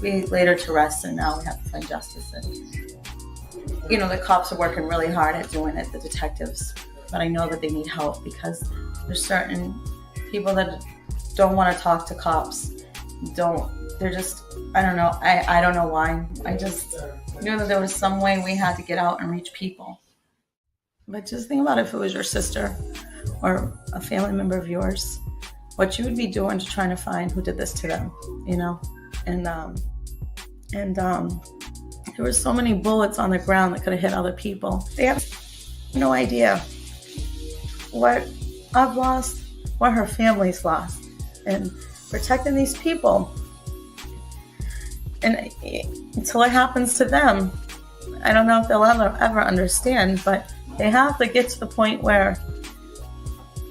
we laid her to rest, and now we have to find justice. And the cops are working really hard at doing it, the detectives, but I know that they need help because there's certain people that don't want to talk to cops. They're just, I don't know. I don't know why. I just knew that there was some way we had to get out and reach people. But just think about if it was your sister or a family member of yours, what you would be doing to trying to find who did this to them, and there were so many bullets on the ground that could have hit other people. They have no idea what I've lost, what her family's lost, and protecting these people. And until it happens to them, I don't know if they'll ever understand, but they have to get to the point where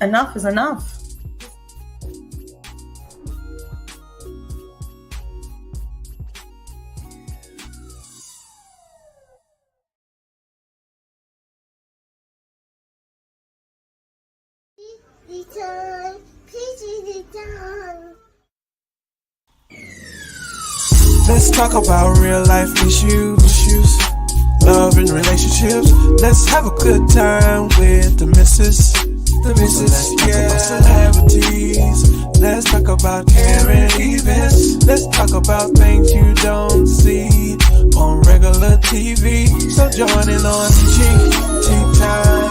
enough is enough. Let's talk about real life issues, love and relationships. Let's have a good time with the missus. Let's talk about celebrities. Let's talk about current events. Let's talk about things you don't see on regular TV. So join in on PGT time.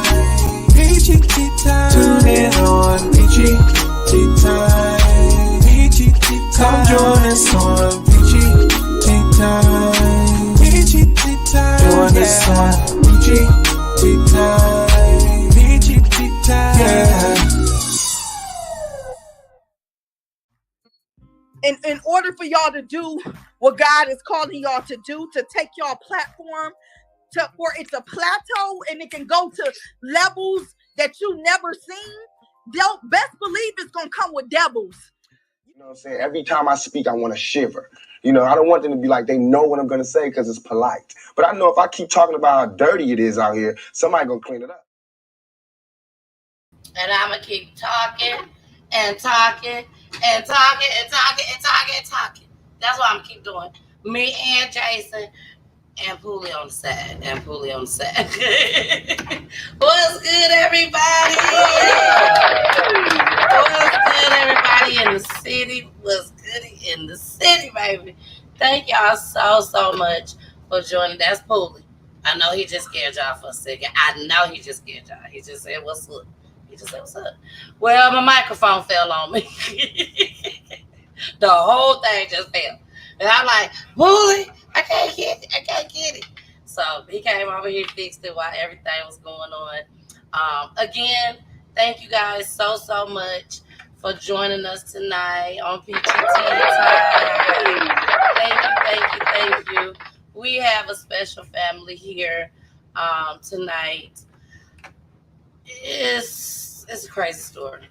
PGT time. Tune in on PGT time. PGT time. Come join us on PGT time. PGT time. Join us on PGT time. PGT time. Yeah. In order for y'all to do what God is calling y'all to do, to take y'all platform for it to plateau and it can go to levels that you never seen, don't best believe it's gonna come with devils. You know what I'm saying? Every time I speak, I want to shiver. I don't want them to be like they know what I'm gonna say because it's polite. But I know if I keep talking about how dirty it is out here, somebody gonna clean it up. And I'm gonna keep talking and talking and talking and talking and talking and talking. That's what I'm gonna keep doing. Me and Jason and Poolie on the side. What's good, everybody? What's good, everybody in the city? What's good in the city, baby? Thank y'all so much for joining. That's Poolie. I know he just scared y'all for a second. I know he just scared y'all. He just said, what's up? Well, my microphone fell on me. The whole thing just fell. And I'm like, Poolie, I can't get it. So he came over here, fixed it while everything was going on. Again, thank you guys so much for joining us tonight on PGT time. Thank you. We have a special family here tonight. It's a crazy story.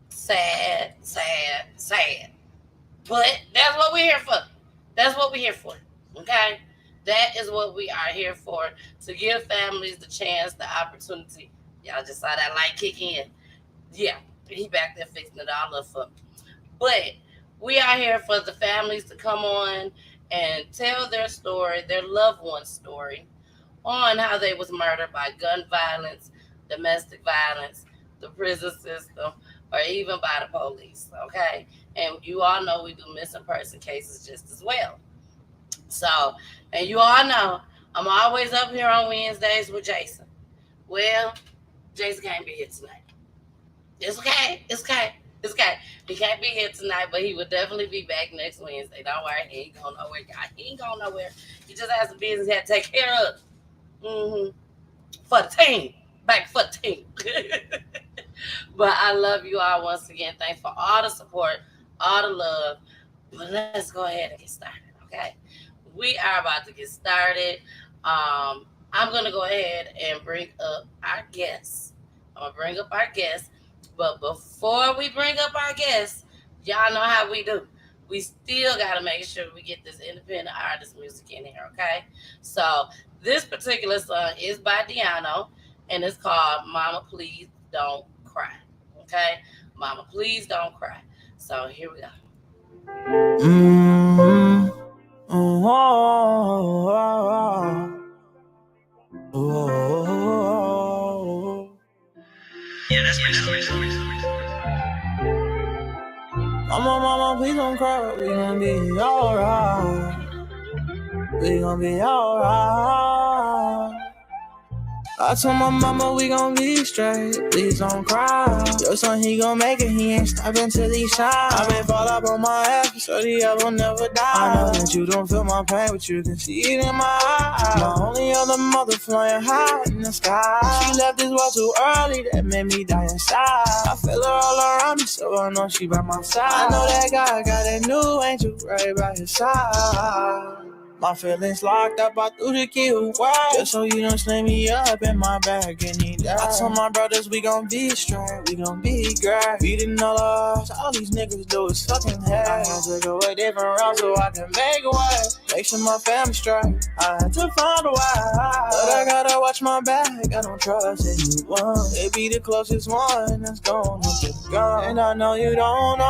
Sad. But that's what we're here for. Okay? That is what we are here for. To give families the chance, the opportunity. Y'all just saw that light kick in. Yeah, he back there fixing it all up for me. But we are here for the families to come on and tell their story, their loved one's story, on how they was murdered by gun violence, domestic violence, the prison system, or even by the police, okay? And you all know we do missing person cases just as well. So, and you all know I'm always up here on Wednesdays with Jason. Well, Jason can't be here tonight. It's okay. He can't be here tonight, but he will definitely be back next Wednesday. Don't worry, he ain't going nowhere, guys. He ain't going nowhere. He just has some business he had to take care of. For the team. Back for the team. But I love you all once again. Thanks for all the support, all the love. But let's go ahead and get started, okay? We are about to get started. I'm going to go ahead and bring up our guests. But before we bring up our guests, y'all know how we do. We still got to make sure we get this independent artist music in here, okay? So this particular song is by Deano, and it's called Mama Please Don't Cry, okay? Mama Please Don't Cry. So here we go. gon' cry, we gon' be alright. We gon' be alright. I told my mama we gon' be straight, please don't cry. Your son, he gon' make it, he ain't stopping till he shine. I been fall up on my ass, so the I will never die. I know that you don't feel my pain, but you can see it in my eyes. My only other mother flying high in the sky. She left this world too early, that made me die inside. I feel her all around me, so I know she by my side. I know that God got a new angel right by his side. My feelings locked up, I threw the key away. Just so you don't slam me up in my bag any day. I told my brothers we gon' be straight, we gon' be great. Beating all us, all these niggas do is fucking hate. I had to go a different route so I can make a way. Make sure my family straight, I had to find a way. But I gotta watch my back, I don't trust anyone. It be the closest one that's gon' look at the gun. And I know you don't know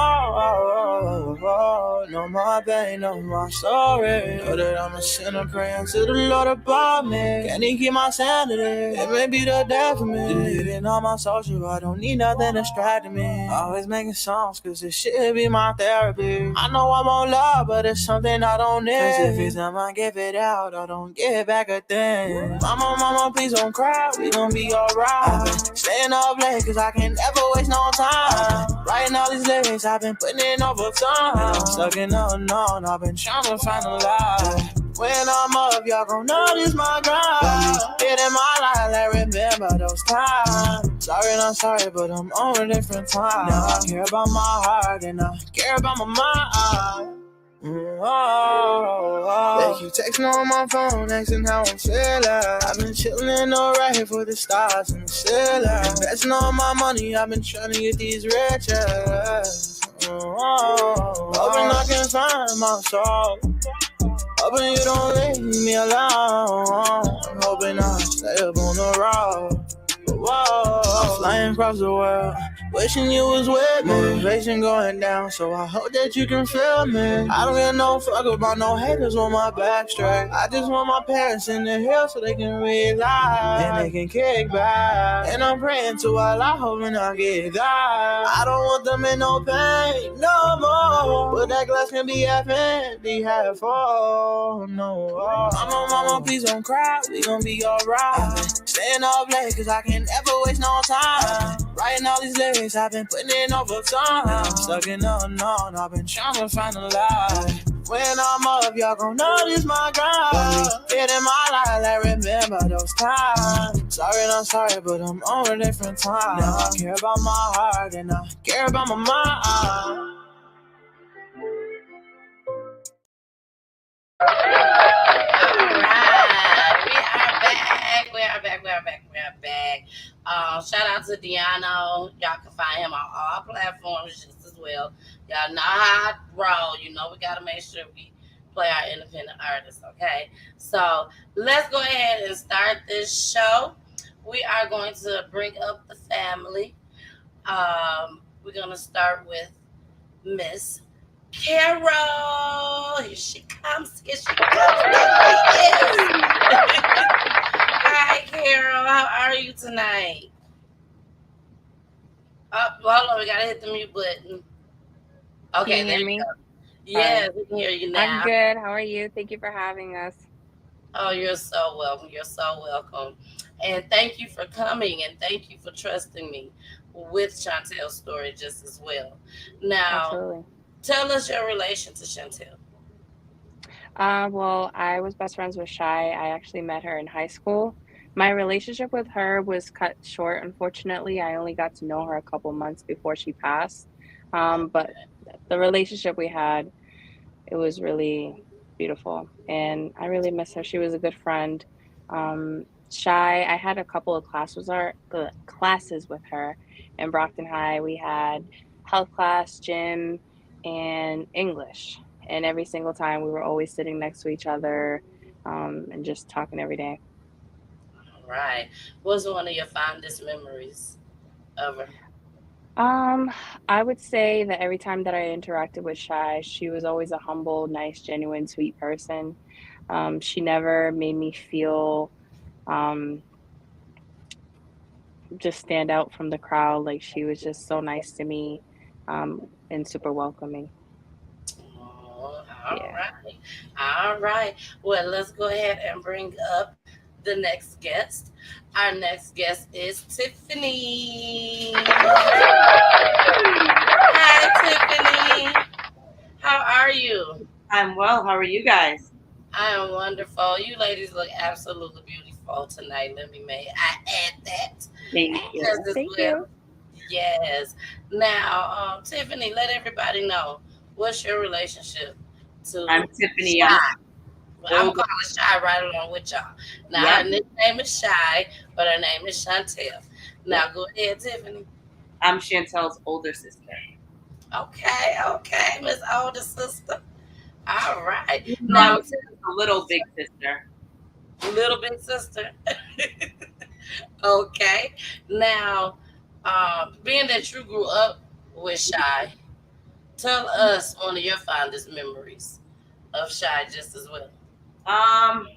my pain, know my story. Know that I'm a sinner praying to the Lord about me. Can he keep my sanity? It may be the death of me. Deleting all my social, I don't need nothing distracting me. Always making songs, cause this shit be my therapy. I know I won't love, but it's something I don't need. Cause if it's time I give it out, I don't get back a thing. Mama, please don't cry, we gon' be alright. Staying up late, cause I can never waste no time. Writing all these lyrics, I've been putting in overtime. I'm stuck in the unknown, I've been trying to find a lie. When I'm up, y'all gon' notice my grind. Hitting my line, I remember those times. Sorry, not sorry, but I'm on a different time. Now I care about my heart and I care about my mind. They keep texting on my phone, asking how I'm feeling. I've been chillin' right for the stars and the ceiling. Investing all my money, I've been trying to get these riches. Hoping I can find my soul. Hoping you don't leave me alone. Hoping I stay up on the road. Whoa, I'm flying across the world, wishing you was with me. Motivation going down, so I hope that you can feel me. I don't give no fuck about no haters on my back straight. I just want my parents in the hill so they can realize and they can kick back. And I'm praying to Allah, hoping I get that. I don't want them in no pain no more, but that glass can be half empty, half full. No, mama, please don't cry, we gon' be alright. Staying up late, cause I can never waste no time. Writing all these lyrics, I've been putting in overtime. I'm stuck in the unknown, I've been trying to find a lie. When I'm up, y'all gon' notice my grind. Hitting my line, I remember those times. Sorry, not sorry, but I'm on a different time. Now I care about my heart and I care about my mind. Shout out to Deano. Y'all can find him on all platforms just as well. Y'all know how I roll. You know we gotta make sure we play our independent artists, okay? So let's go ahead and start this show. We are going to bring up the family. We're gonna start with Miss Carol. Here she comes. Here she comes. Hi, Carol. How are you tonight? Hold on. We gotta hit the mute button. Okay, Can you hear me? Go. Yes, we can hear you now. I'm good. How are you? Thank you for having us. Oh, you're so welcome. You're so welcome. And thank you for coming and thank you for trusting me with Chantel's story just as well. Now, Absolutely. Tell us your relation to Chantel. Well, I was best friends with Shy. I actually met her in high school. My relationship with her was cut short, unfortunately. I only got to know her a couple months before she passed. But the relationship we had, it was really beautiful. And I really miss her. She was a good friend. Shy, I had a couple of classes with her in Brockton High. We had health class, gym, and English. And every single time we were always sitting next to each other and just talking every day. All right. What's one of your fondest memories of her? I would say that every time that I interacted with Shy, she was always a humble, nice, genuine, sweet person. She never made me feel just stand out from the crowd. Like she was just so nice to me and super welcoming. All Yeah. right. All right. Well, let's go ahead and bring up the next guest. Our next guest is Tiffany. Hi, Tiffany. How are you? I'm well. How are you guys? I am wonderful. You ladies look absolutely beautiful tonight. Let me may I add that Thank you. just as Thank well. you. Yes. Now, Tiffany, let everybody know what's your relationship I'm to Tiffany. I'm Shy. Well, I'm older. calling Shy right along with y'all. Now, Yep. her nickname is Shy, but her name is Chantel. Yep. Now, go ahead, Tiffany. I'm Chantel's older sister. Okay, okay, Miss Older Sister. All right. Even though Now, I'm a little big sister. little big sister. Okay. Now, being that you grew up with Shy, tell us one of your fondest memories of Shy just as well. Um,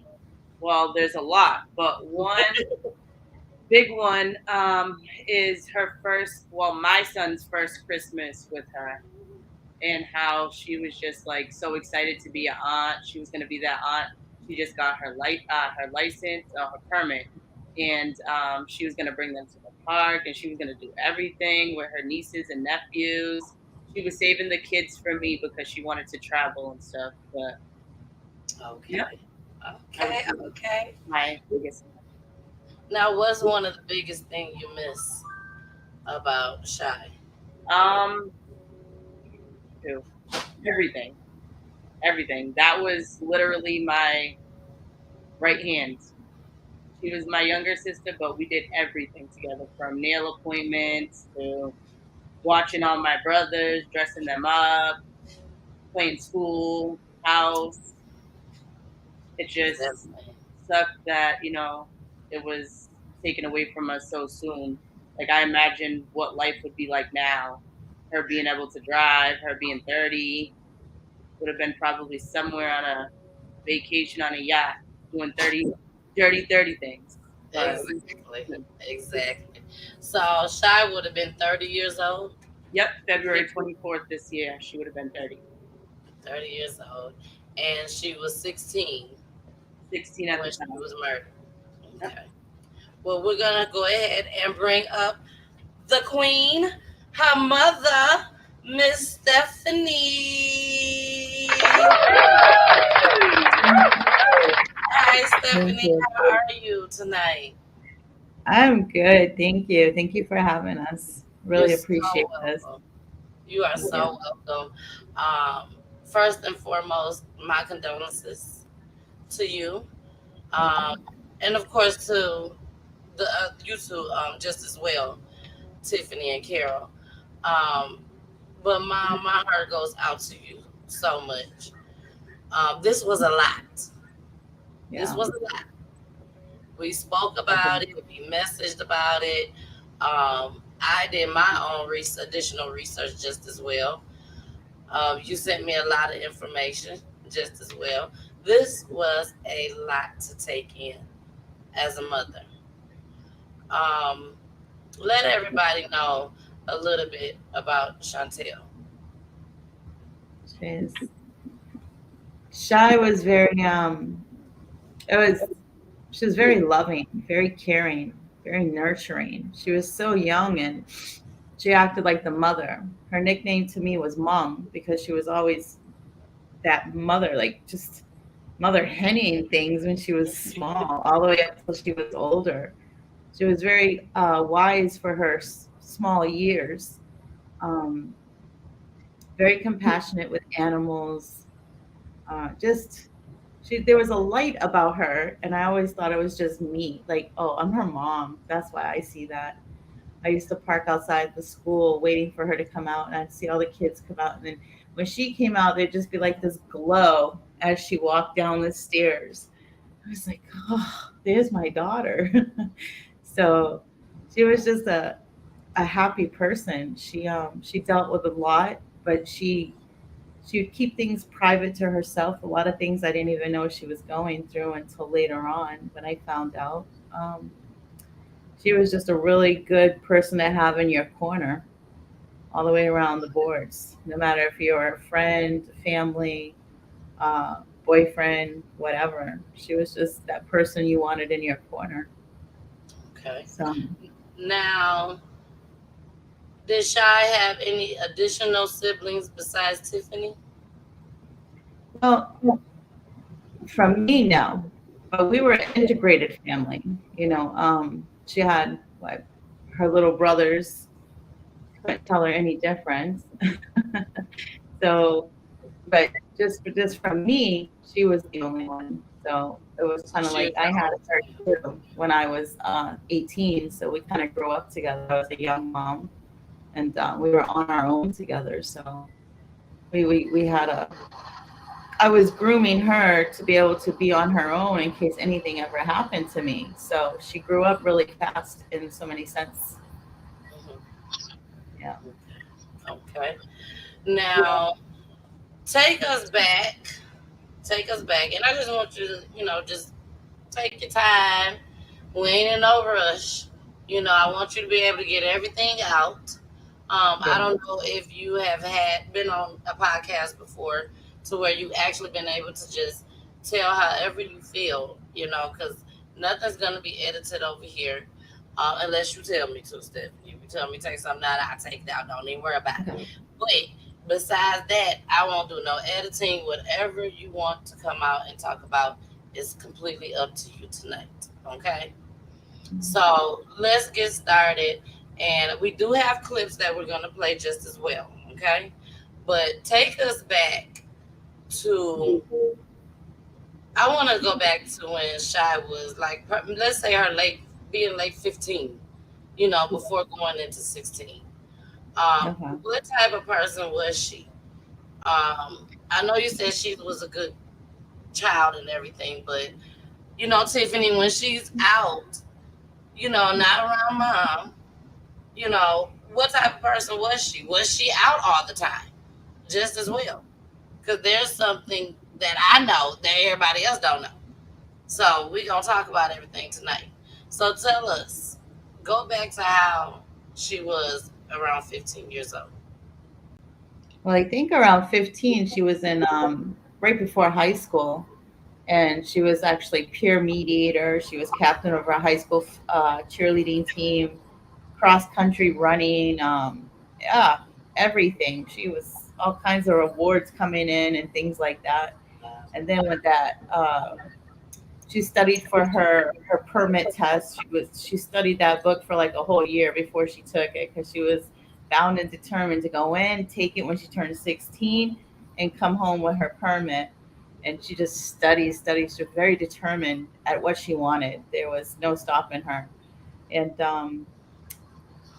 well, there's a lot, but one big one is her first, well, my son's first Christmas with her, and how she was just like so excited to be an aunt. She was going to be that aunt. She just got her license, her permit, and she was going to bring them to the park, and she was going to do everything with her nieces and nephews. She was saving the kids for me because she wanted to travel and stuff. But yep, Okay. that was Okay. Okay. my biggest. Now, what's one of the biggest thing you miss about Shy? Um, Phew, everything, everything. That was literally my right hand. She was my younger sister, but we did everything together from nail appointments to watching all my brothers, dressing them up, playing school, house. It just Definitely. sucked that, it was taken away from us so soon. Like, I imagine what life would be like now. Her being able to drive, her being 30, would have been probably somewhere on a vacation on a yacht doing 30, dirty 30 things. But, Exactly. Exactly. So Shy would have been 30 years old. yep, February 24th this year, she would have been 30. 30 years old. And she was 16 16 at the when she time. was murdered. Yep. Okay. Well, we're going to go ahead and bring up the queen, her mother, Miss Stephanie. Hi, Thank Stephanie. you. How are you tonight? I'm good. Thank you. Thank you for having us. You're Really so appreciate this. welcome. You are Yeah. so welcome. First and foremost, my condolences to you, um, and of course to the you two just as well, Tiffany and Carol. Um, but my heart goes out to you so much. This was a lot. This Yeah. was a lot. We spoke about it. We messaged about it. I did my own additional research just as well. You sent me a lot of information just as well. This was a lot to take in as a mother. Um, Let everybody know a little bit about Chantel. She's Shy was very it was she was very loving, very caring, very nurturing. She was so young and she acted like the mother. Her nickname to me was Mom because she was always that mother, like just mother henning things when she was small, all the way up till she was older. She was very wise for her small years, um, very compassionate with animals. Just there was a light about her, and I always thought it was just me. Like, oh, I'm her mom. That's why I see that. I used to park outside the school waiting for her to come out, and I'd see all the kids come out. And then when she came out, there'd just be like this glow as she walked down the stairs. I was like, oh, there's my daughter. So she was just a happy person. She dealt with a lot, but she would keep things private to herself. A lot of things I didn't even know she was going through until later on when I found out. She was just a really good person to have in your corner all the way around the boards, no matter if you're a friend, family. boyfriend, whatever. She was just that person you wanted in your corner. Okay. So, Now, did Shy have any additional siblings besides Tiffany? well, from me, no, but we were an integrated family. She had what her little brothers couldn't tell her any difference. So, but just from me, she was the only one. So it was kind of She like was I had the her too when I was 18. So we kind of grew up together. I was a young mom, and we were on our own together. So we had a. I was grooming her to be able to be on her own in case anything ever happened to me. So she grew up really fast in so many sense. only. Yeah. Okay. Now, take us back. Take us back. And I just want you to, just take your time. We ain't in no rush. I want you to be able to get everything out. I Yeah. don't know if you have been on a podcast before to where you actually been able to just tell however you feel, because nothing's gonna be edited over here, unless you tell me to, Stephanie. If you tell me to take something out, I take it out. Don't even worry about it. Okay. But besides that, I won't do no editing. Whatever you want to come out and talk about is completely up to you tonight. Okay? So let's get started. And we do have clips that we're going to play just as well. Okay? But take us back to, I want to go back to when Shy was like, let's say her being late 15, before going into 16. Okay. What type of person was she? I know you said she was a good child and everything, but Tiffany, when she's out, not around mom, what type of person was she? Was she out all the time? Just as well. Because there's something that I know that everybody else don't know. So we're gonna talk about everything tonight. So tell us, go back to how she was around 15 years old. Well, I think around 15, she was in right before high school, and she was actually peer mediator. She was captain of our high school cheerleading team, cross country running, yeah, everything. She was all kinds of awards coming in and things like that. And then with that, she studied for her permit test. She studied that book for like a whole year before she took it because she was bound and determined to go in, take it when she turned 16, and come home with her permit. And she just studied. She was very determined at what she wanted. There was no stopping her. And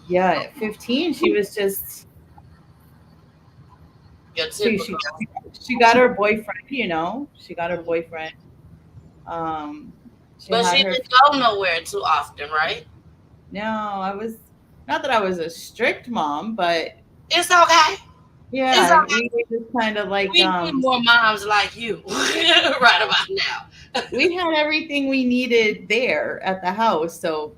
yeah, at 15, she was just Your she typical. she she got her boyfriend. She got her boyfriend. Um, she But had she her. didn't go nowhere too often, right? No, I was not that I was a strict mom, but It's okay. It's yeah, okay. we were just kind of like We need more moms like you right about now. we had everything we needed there at the house. So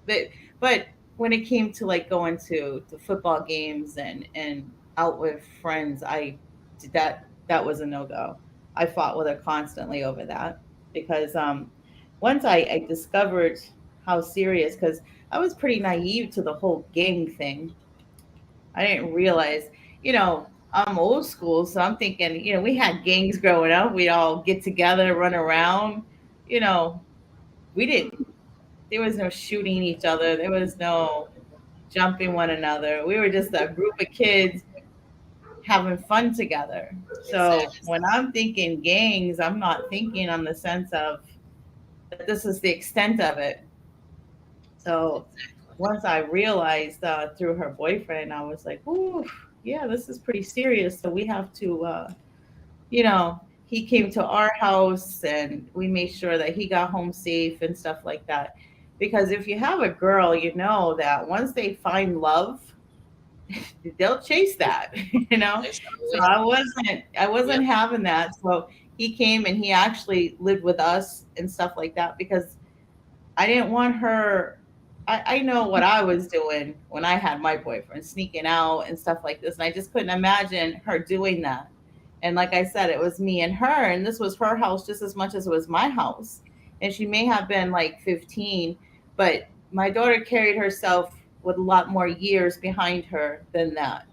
but but when it came to like going to football games and out with friends, that was a no go. I fought with her constantly over that because once I discovered how serious, because I was pretty naive to the whole gang thing. I didn't realize, I'm old school, so I'm thinking, we had gangs growing up. We'd all get together, run around. You know, we didn't. There was no shooting each other. There was no jumping one another. We were just a group of kids having fun together. So Exactly. when I'm thinking gangs, I'm not thinking on the sense of that this is the extent of it. So Exactly. once I realized through her boyfriend, I was like, "Ooh, yeah, this is pretty serious." So we have to, he came to our house and we made sure that he got home safe and stuff like that. Because if you have a girl, you know that once they find love, they'll chase that, you know. They sure So will. I wasn't Yep. having that. So he came and he actually lived with us and stuff like that because I didn't want her. I know what I was doing when I had my boyfriend, sneaking out and stuff like this. And I just couldn't imagine her doing that. And like I said, it was me and her, and this was her house just as much as it was my house. And she may have been like 15, but my daughter carried herself with a lot more years behind her than that.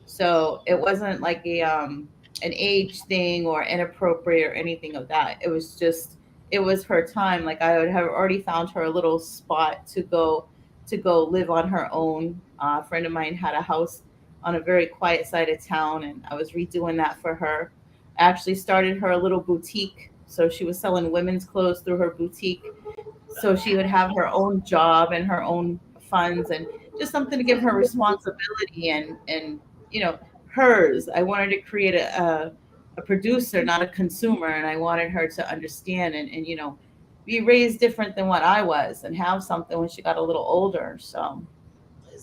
So it wasn't like a an age thing or inappropriate or anything of that. It was just it was her time. Like I would have already found her a little spot to go live on her own. A friend of mine had a house on a very quiet side of town, and I was redoing that for her. I actually started her a little boutique, so she was selling women's clothes through her boutique, so she would have her own job and her own funds, and just something to give her responsibility and you know hers. I wanted to create a producer, not a consumer, and I wanted her to understand and be raised different than what I was and have something when she got a little older. So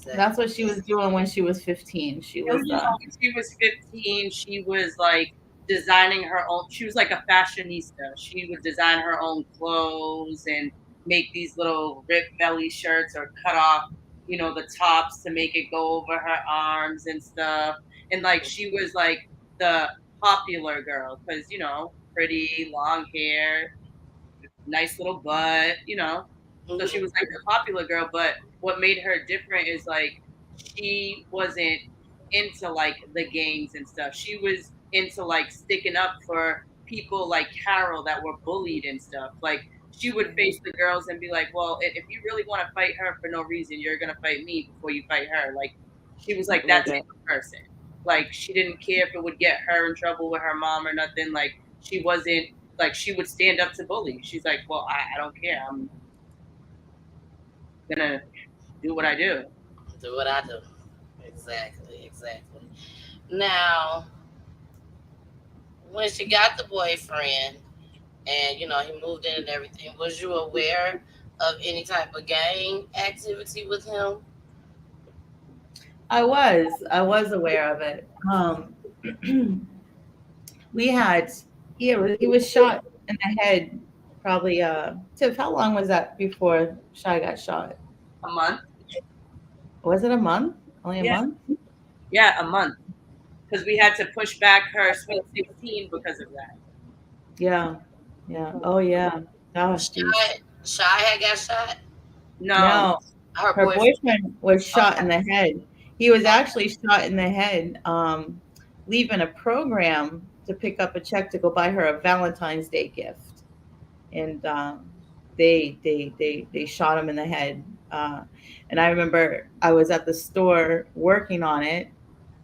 that's Exactly. what she was doing when she was 15. She And, was when she was 15, she was like designing her own. She was like a fashionista. She would design her own clothes and make these little rip belly shirts or cut off, the tops to make it go over her arms and stuff. And like she was like the popular girl because, pretty long hair, nice little butt. So she Mhm. was like the popular girl, but what made her different is like she wasn't into like the gangs and stuff. She was into like sticking up for people like Carol that were bullied and stuff. Like she would face the girls and be like, "Well, if you really want to fight her for no reason, you're gonna fight me before you fight her." Like she was like that love it. type of person. Like she didn't care if it would get her in trouble with her mom or nothing. Like she wasn't like she would stand up to bullies. She's like, "Well, I don't care. I'm gonna do what I do." Do what I do. Exactly, exactly. Now, when she got the boyfriend and he moved in and everything, was you aware of any type of gang activity with him? I was aware of it. We had he was shot in the head probably Tiff, how long was that before Shy got shot? A month? Was it a month? Only a Yeah, month? yeah, a month. Because we had to push back her Sweet 16 because of that. Yeah. Yeah. Oh yeah. Gosh, geez. Shy had got shot. No, No, Her her boyfriend. boyfriend was shot in the head. He was actually shot in the head, leaving a program to pick up a check to go buy her a Valentine's Day gift, and they shot him in the head. Uh, and I remember I was at the store working on it,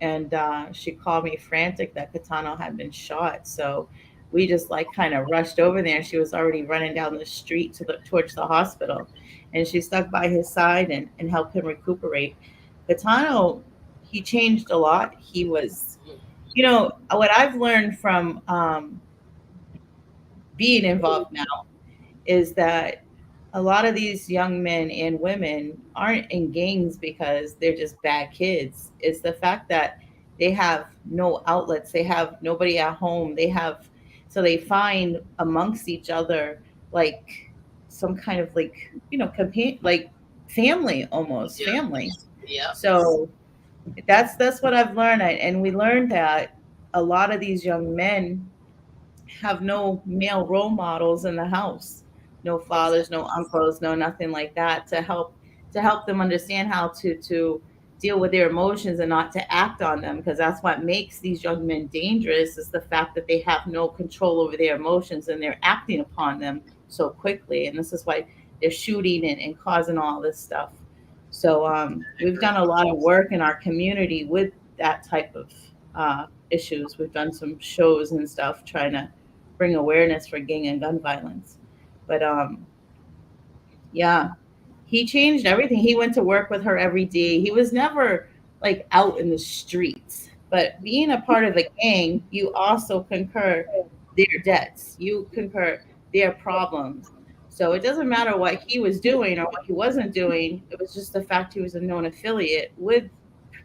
and she called me frantic that Katano had been shot. So we just like kind of rushed over there. She was already running down the street towards the hospital, and she stuck by his side and helped him recuperate. Katano, he changed a lot. He was, what I've learned from being involved now is that a lot of these young men and women aren't in gangs because they're just bad kids. It's the fact that they have no outlets, they have nobody at home, so they find amongst each other like some kind of like, like family, almost Yep. family. Yep. So that's what I've learned. And we learned that a lot of these young men have no male role models in the house, no fathers, Exactly. no uncles, no nothing like that to help them understand how to deal with their emotions and not to act on them, because that's what makes these young men dangerous, is the fact that they have no control over their emotions and they're acting upon them so quickly, and this is why they're shooting and causing all this stuff. So I we've agree. done a lot of work in our community with that type of issues. We've done some shows and stuff trying to bring awareness for gang and gun violence. But yeah, he changed everything. He went to work with her every day. He was never like out in the streets. But being a part of a gang, you also concur their debts. You concur their problems. So it doesn't matter what he was doing or what he wasn't doing. It was just the fact he was a known affiliate with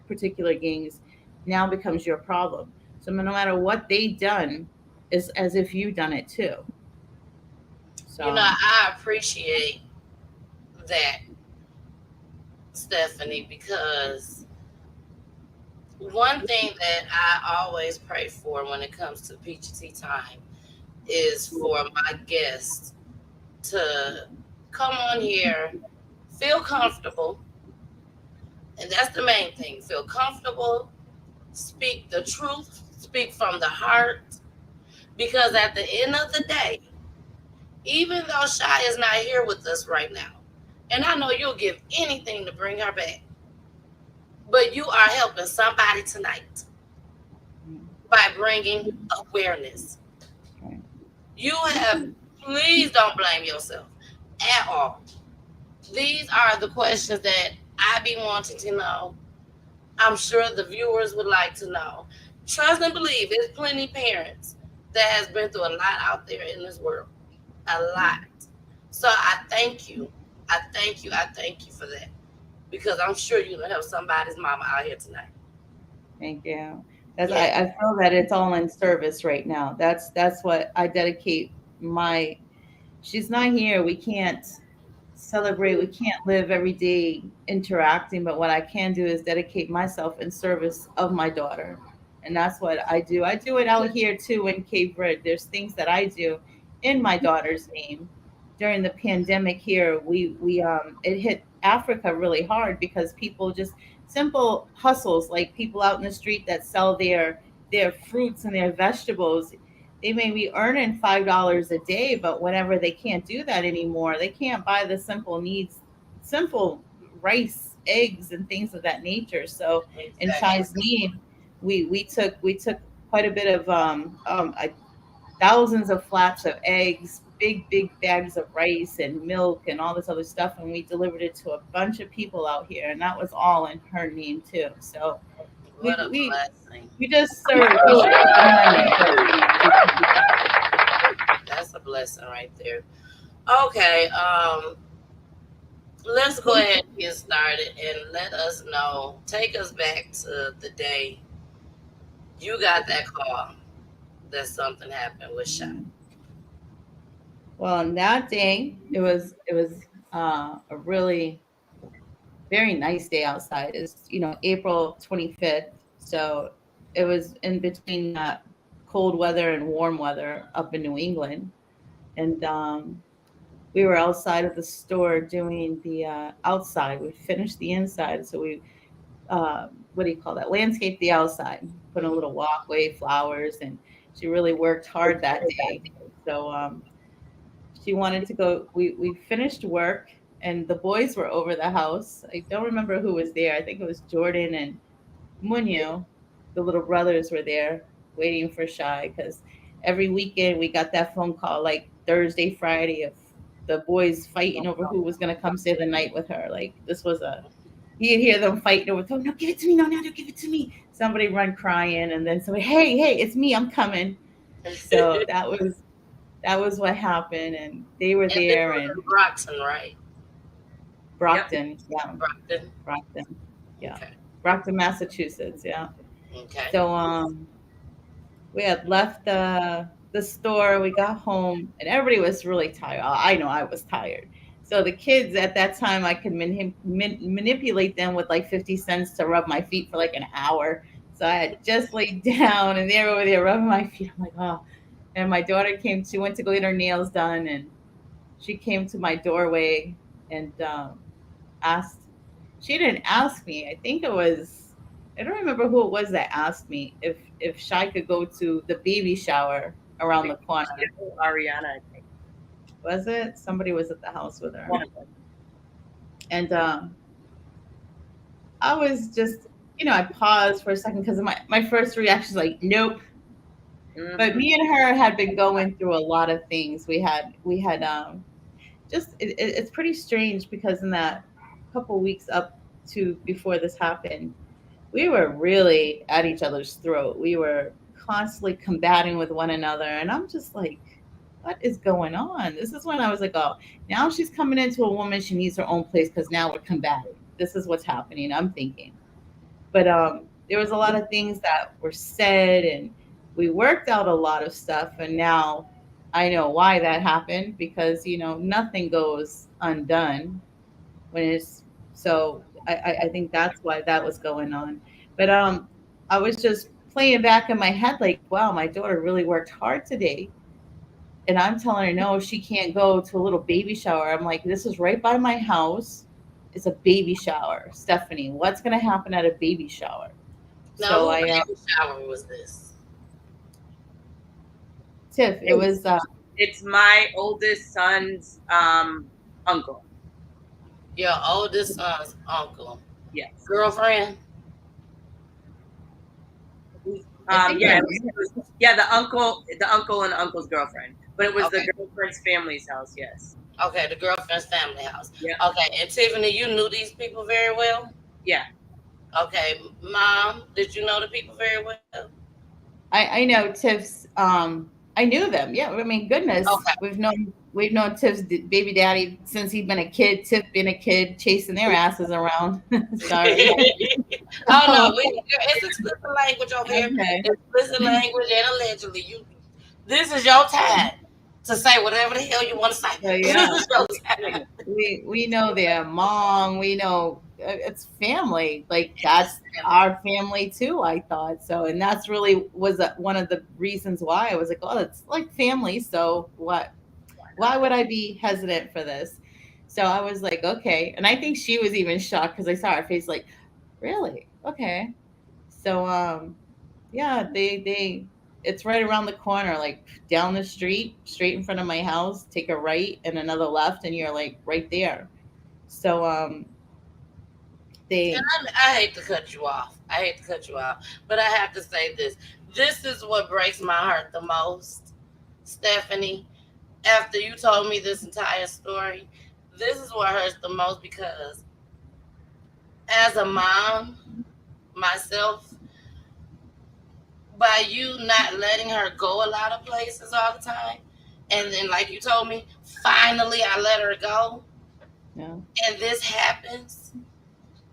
particular gangs now becomes your problem. So no matter what they done, it's as if you done it too. So I appreciate that, Stephanie, because One thing that I always pray for when it comes to peachy tea time is for my guests to come on here, feel comfortable, and that's the main thing. Feel comfortable, speak the truth, speak from the heart, because at the end of the day, even though Shy is not here with us right now, and I know you'll give anything to bring her back, but you are helping somebody tonight by bringing awareness. Right. You have, please don't blame yourself at all. These are the questions that I be wanting to know. I'm sure the viewers would like to know. Trust and believe, there's plenty parents that has been through a lot out there in this world. A lot. So I thank you. I thank you. I thank you for that. Because I'm sure you're gonna help somebody's mama out here tonight. Thank you. That's Yeah. I feel that it's all in service right now. That's what I dedicate my she's not here. We can't celebrate. We can't live every day interacting, but what I can do is dedicate myself in service of my daughter. And that's what I do. I do it out here too in Cape Verde. There's things that I do in my daughter's name. During the pandemic here, we it hit Africa really hard because people just simple hustles like people out in the street that sell their fruits and their vegetables. They may be earning $5 a day, but whenever they can't do that anymore, they can't buy the simple needs, simple rice, eggs, and things of that nature. So in Exactly. Shy's name, we took quite a bit of thousands of flats of eggs, big bags of rice and milk and all this other stuff, and we delivered it to a bunch of people out here, and that was all in her name too. So we What a we blessing. we just serve. We serve in her name. That's a blessing right there. Okay, let's go ahead and get started and let us know. Take us back to the day you got that call that something happened with Shy. Well, on that day, it was a really very nice day outside. It's April 25th, so it was in between cold weather and warm weather up in New England, and we were outside of the store doing the outside. We finished the inside, so we what do you call that? Landscape the outside, put in a little walkway, flowers, and she really worked hard that day. So she wanted to go. We finished work, and the boys were over the house. I don't remember who was there. I think it was Jordan and Munyo. The little brothers were there waiting for Shy because every weekend we got that phone call like Thursday, Friday of the boys fighting over who was going to come stay the night with her. Like this was a you'd hear them fighting over, oh, no, give it to me. No, no, give it to me. Somebody run crying, and then somebody, hey, it's me. I'm coming. So that was what happened, and they were And this there, was and in Brockton, right? Yep. Brockton, yeah, Brockton. Brockton, yeah, Okay. Brockton, Massachusetts, yeah. Okay. So we had left the store. We got home, and everybody was really tired. I know I was tired. So the kids at that time, I could manipulate them with like 50 cents to rub my feet for like an hour. So I had just laid down, and they were over there rubbing my feet. I'm like, oh. And my daughter came. She went to go get her nails done, and she came to my doorway and asked. She didn't ask me. I think it was. I don't remember who it was that asked me if Shy could go to the baby shower around the corner. Ariana, I think. Was it? Somebody was at the house with her, One of them. and I was just, I paused for a second because my first reaction was like, nope. But Mhm. me and her had been going through a lot of things. We had just it's pretty strange because in that couple weeks up to before this happened, we were really at each other's throat. We were constantly combating with one another. And I'm just like, what is going on? This is when I was like, oh, now she's coming into a woman. She needs her own place because now we're combating. This is what's happening. I'm thinking. But there was a lot of things that were said, and we worked out a lot of stuff. And now I know why that happened because, nothing goes undone when it's so I think that's why that was going on. But I was just playing back in my head, like, wow, my daughter really worked hard today. And I'm telling her, no, she can't go to a little baby shower. I'm like, this is right by my house. It's a baby shower. Stephanie, what's going to happen at a baby shower? Now, So who I, baby shower was this? Tiff, it was, It's my oldest son's uncle. Your oldest son's uncle. Yes. Girlfriend? Yeah, the uncle and the uncle's girlfriend. But it was Okay. the girlfriend's family's house, yes. Okay, the girlfriend's family house. Yeah. Okay, and Tiffany, you knew these people very well? Yeah. Okay, Mom, did you know the people very well? I know Tiff's, I knew them. Yeah. I mean, goodness, Okay. we've known Tiff's baby daddy since he's been a kid. Tiff been a kid chasing their asses around. Sorry. Oh no, it's explicit language over here. Okay. Explicit language and allegedly. This is your time to say whatever the hell you want to say. So, yeah. This is your time. We know their mom. We know it's family. Like that's our family too. I thought so, and that's really was one of the reasons why I was like, oh, it's like family. So what? Why would I be hesitant for this? So I was like, okay, and I think she was even shocked because I saw her face, like, really? Okay. So yeah, they it's right around the corner, like down the street, straight in front of my house. Take a right and another left, and you're like right there. So they And I hate to cut you off. But I have to say this. This is what breaks my heart the most, Stephanie. After you told me this entire story, this is what hurts the most because as a mom, myself, by you not letting her go a lot of places all the time, and then like you told me, finally I let her go, yeah. and this happens.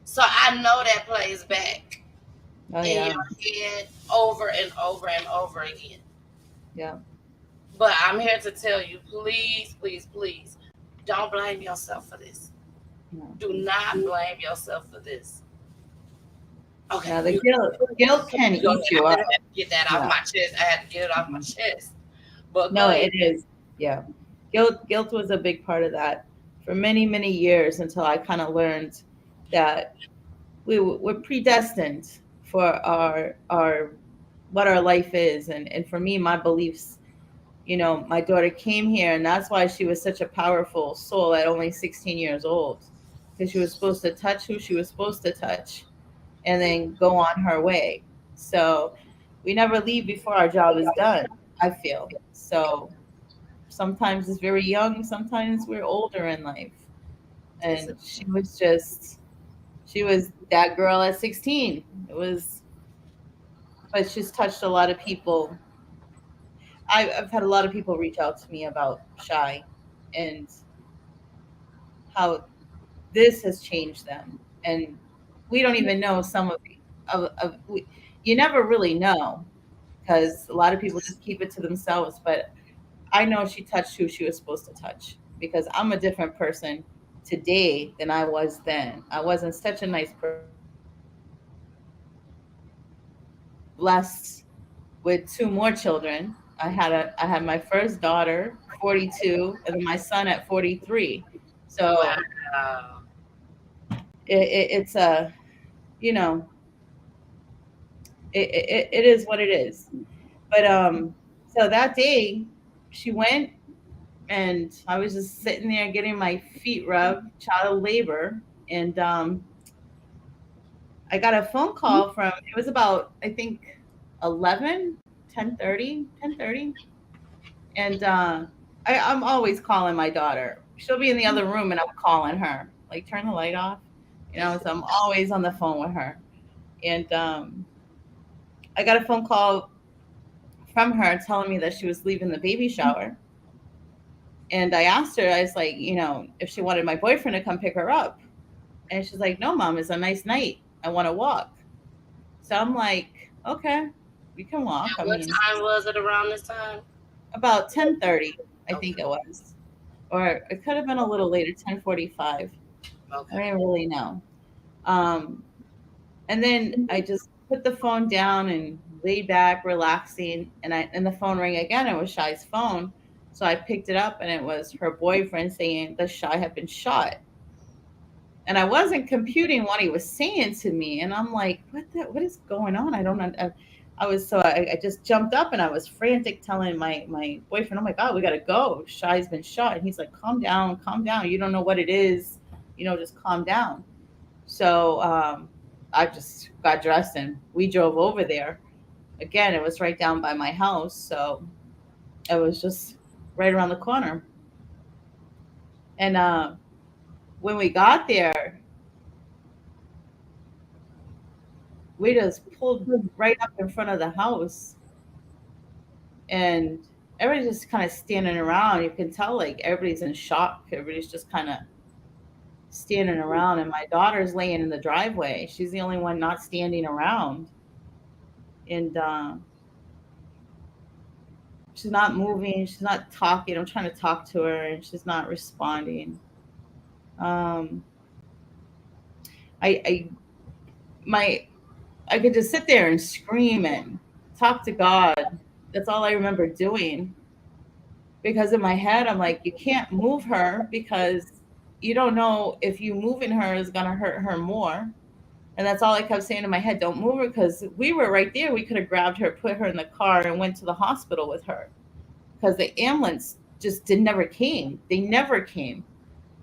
So I know that plays back Oh in yeah. your head over and over and over again. Yeah. But I'm here to tell you, please, please, please, don't blame yourself for this. No. Do not blame yourself for this. Okay. Now the guilt can eat you I up. had to get that off Yeah. my chest. I had to get it off my chest. But No, go ahead. it is. Yeah. Guilt was a big part of that for many, many years until I kind of learned that we're predestined for our what our life is. And for me, my beliefs, my daughter came here, and that's why she was such a powerful soul at only 16 years old, because she was supposed to touch who she was supposed to touch and then go on her way. So we never leave before our job is done, I feel. So sometimes it's very young, sometimes we're older in life. And she was that girl at 16. But she's touched a lot of people. I've had a lot of people reach out to me about Shy and how this has changed them. And we don't even know some you never really know because a lot of people just keep it to themselves. But I know she touched who she was supposed to touch because I'm a different person today than I was then. I wasn't such a nice person. Blessed with two more children. I had my first daughter, 42, and then my son at 43. So Wow. it's a, you know, it is what it is. But so that day she went and I was just sitting there getting my feet rubbed, child labor, and I got a phone call from, it was about, I think, 11, 10:30. And I'm always calling my daughter. She'll be in the other room and I'm calling her, like, turn the light off. So I'm always on the phone with her. And I got a phone call from her telling me that she was leaving the baby shower. And I asked her, I was like, if she wanted my boyfriend to come pick her up. And she's like, no, Mom, it's a nice night. I want to walk. So I'm like, okay, we can walk. And what time was it around this time? About 10:30, I think it was. Or it could have been a little later, 10:45. Okay. I don't really know. And then I just put the phone down and laid back, relaxing, and the phone rang again. It was Shy's phone. So I picked it up and it was her boyfriend saying that Shy had been shot. And I wasn't computing what he was saying to me. And I'm like, what is going on? I don't know. I just jumped up and I was frantic telling my boyfriend, oh my God, we got to go. Shy's been shot. And he's like, calm down, calm down. You don't know what it is. Just calm down. So I just got dressed and we drove over there. Again, it was right down by my house. So it was just right around the corner. And when we got there, we just pulled right up in front of the house. And everybody's just kind of standing around. You can tell like everybody's in shock. Everybody's just kind of standing around. And my daughter's laying in the driveway. She's the only one not standing around. And she's not moving. She's not talking. I'm trying to talk to her and she's not responding. I could just sit there and scream and talk to God. That's all I remember doing. Because in my head, I'm like, you can't move her because you don't know if you moving her is going to hurt her more. And that's all I kept saying in my head. Don't move her, because we were right there. We could have grabbed her, put her in the car and went to the hospital with her, because the ambulance just never came. They never came.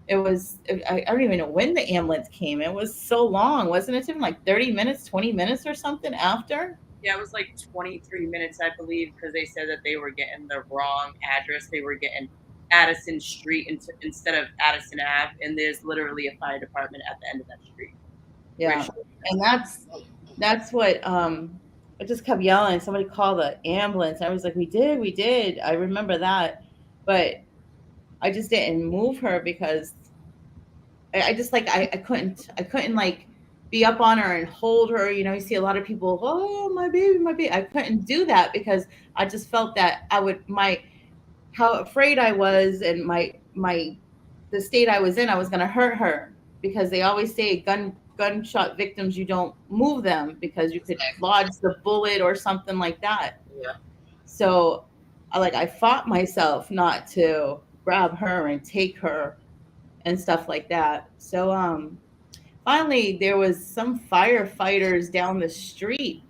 It was, I don't even know when the ambulance came. It was so long. Wasn't it even like 30 minutes, 20 minutes or something after? Yeah, it was like 23 minutes, I believe, because they said that they were getting the wrong address. They were getting Addison Street instead of Addison Ave, and there's literally a fire department at the end of that street. Yeah, and that's what I just kept yelling. Somebody called the ambulance. I was like, we did. I remember that, but I just didn't move her because I just like I couldn't like be up on her and hold her. You see a lot of people, oh my baby. I couldn't do that because I just felt that how afraid I was, and the state I was in, I was going to hurt her, because they always say gunshot victims, you don't move them because you could lodge the bullet or something like that. Yeah. So I fought myself not to grab her and take her and stuff like that. So finally there was some firefighters down the street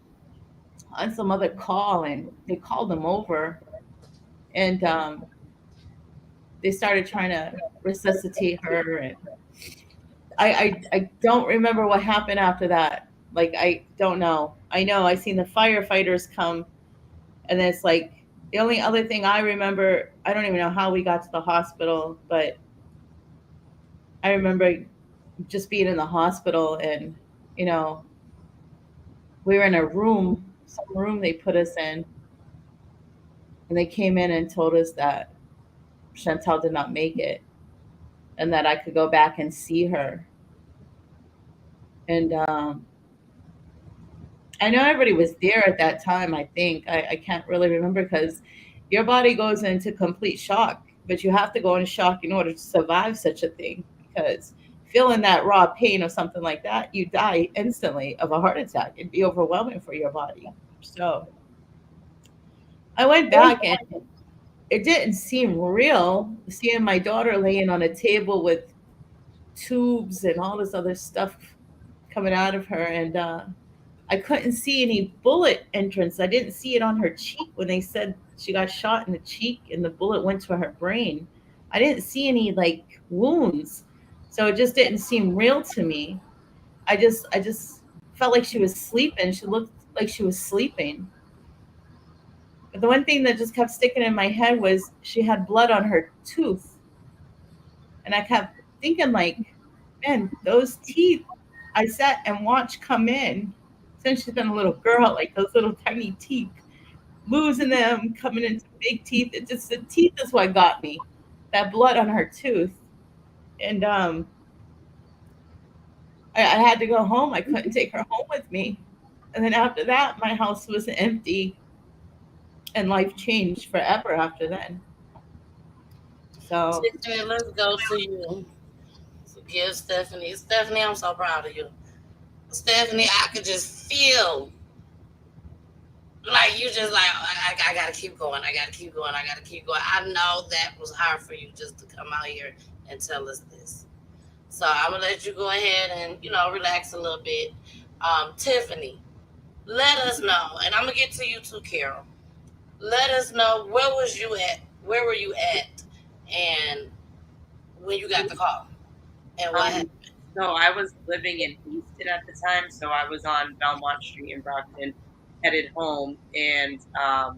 on some other call, and they called them over, and they started trying to resuscitate her. And I don't remember what happened after that. Like, I don't know. I know I seen the firefighters come, and then it's like the only other thing I remember, I don't even know how we got to the hospital, but I remember just being in the hospital, and we were in some room they put us in, and they came in and told us that Chantel did not make it, and that I could go back and see her. And I know everybody was there at that time. I think I can't really remember, because your body goes into complete shock, but you have to go into shock in order to survive such a thing, because feeling that raw pain of something like that, you die instantly of a heart attack. It'd be overwhelming for your body. So I went back, and it didn't seem real, seeing my daughter laying on a table with tubes and all this other stuff coming out of her. And I couldn't see any bullet entrance. I didn't see it on her cheek when they said she got shot in the cheek and the bullet went to her brain. I didn't see any like wounds. So it just didn't seem real to me. I just felt like she was sleeping. She looked like she was sleeping. But the one thing that just kept sticking in my head was she had blood on her tooth. And I kept thinking, like, man, those teeth I sat and watched come in since she's been a little girl, like those little tiny teeth, losing them, coming into big teeth. It just, the teeth is what got me, that blood on her tooth. And I had to go home. I couldn't take her home with me. And then after that, my house was empty, and life changed forever after then. So Stephanie, let's go to you. So give Stephanie. Stephanie, I'm so proud of you. Stephanie, I could just feel Like you just like I gotta keep going. I gotta keep going. I gotta keep going. I know that was hard for you just to come out here and tell us this. So I'm gonna let you go ahead and relax a little bit. Tiffany, let us know, and I'm gonna get to you too, Carol. Let us know where was you at? Where were you at? And when you got the call and what happened? So I was living in Houston at the time, so I was on Belmont Street in Brockton, headed home, and I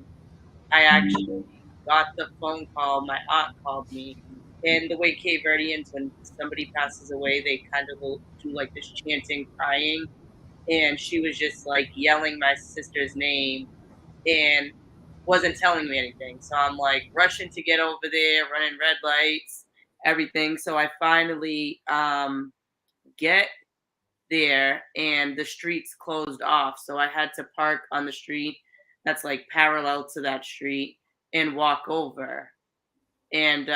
actually got the phone call. My aunt called me, and the way Cape Verdeans, when somebody passes away, they kind of will do like this chanting, crying, and she was just like yelling my sister's name and wasn't telling me anything. So I'm like rushing to get over there, running red lights, everything. So I finally get there and the streets closed off. So I had to park on the street that's like parallel to that street and walk over. And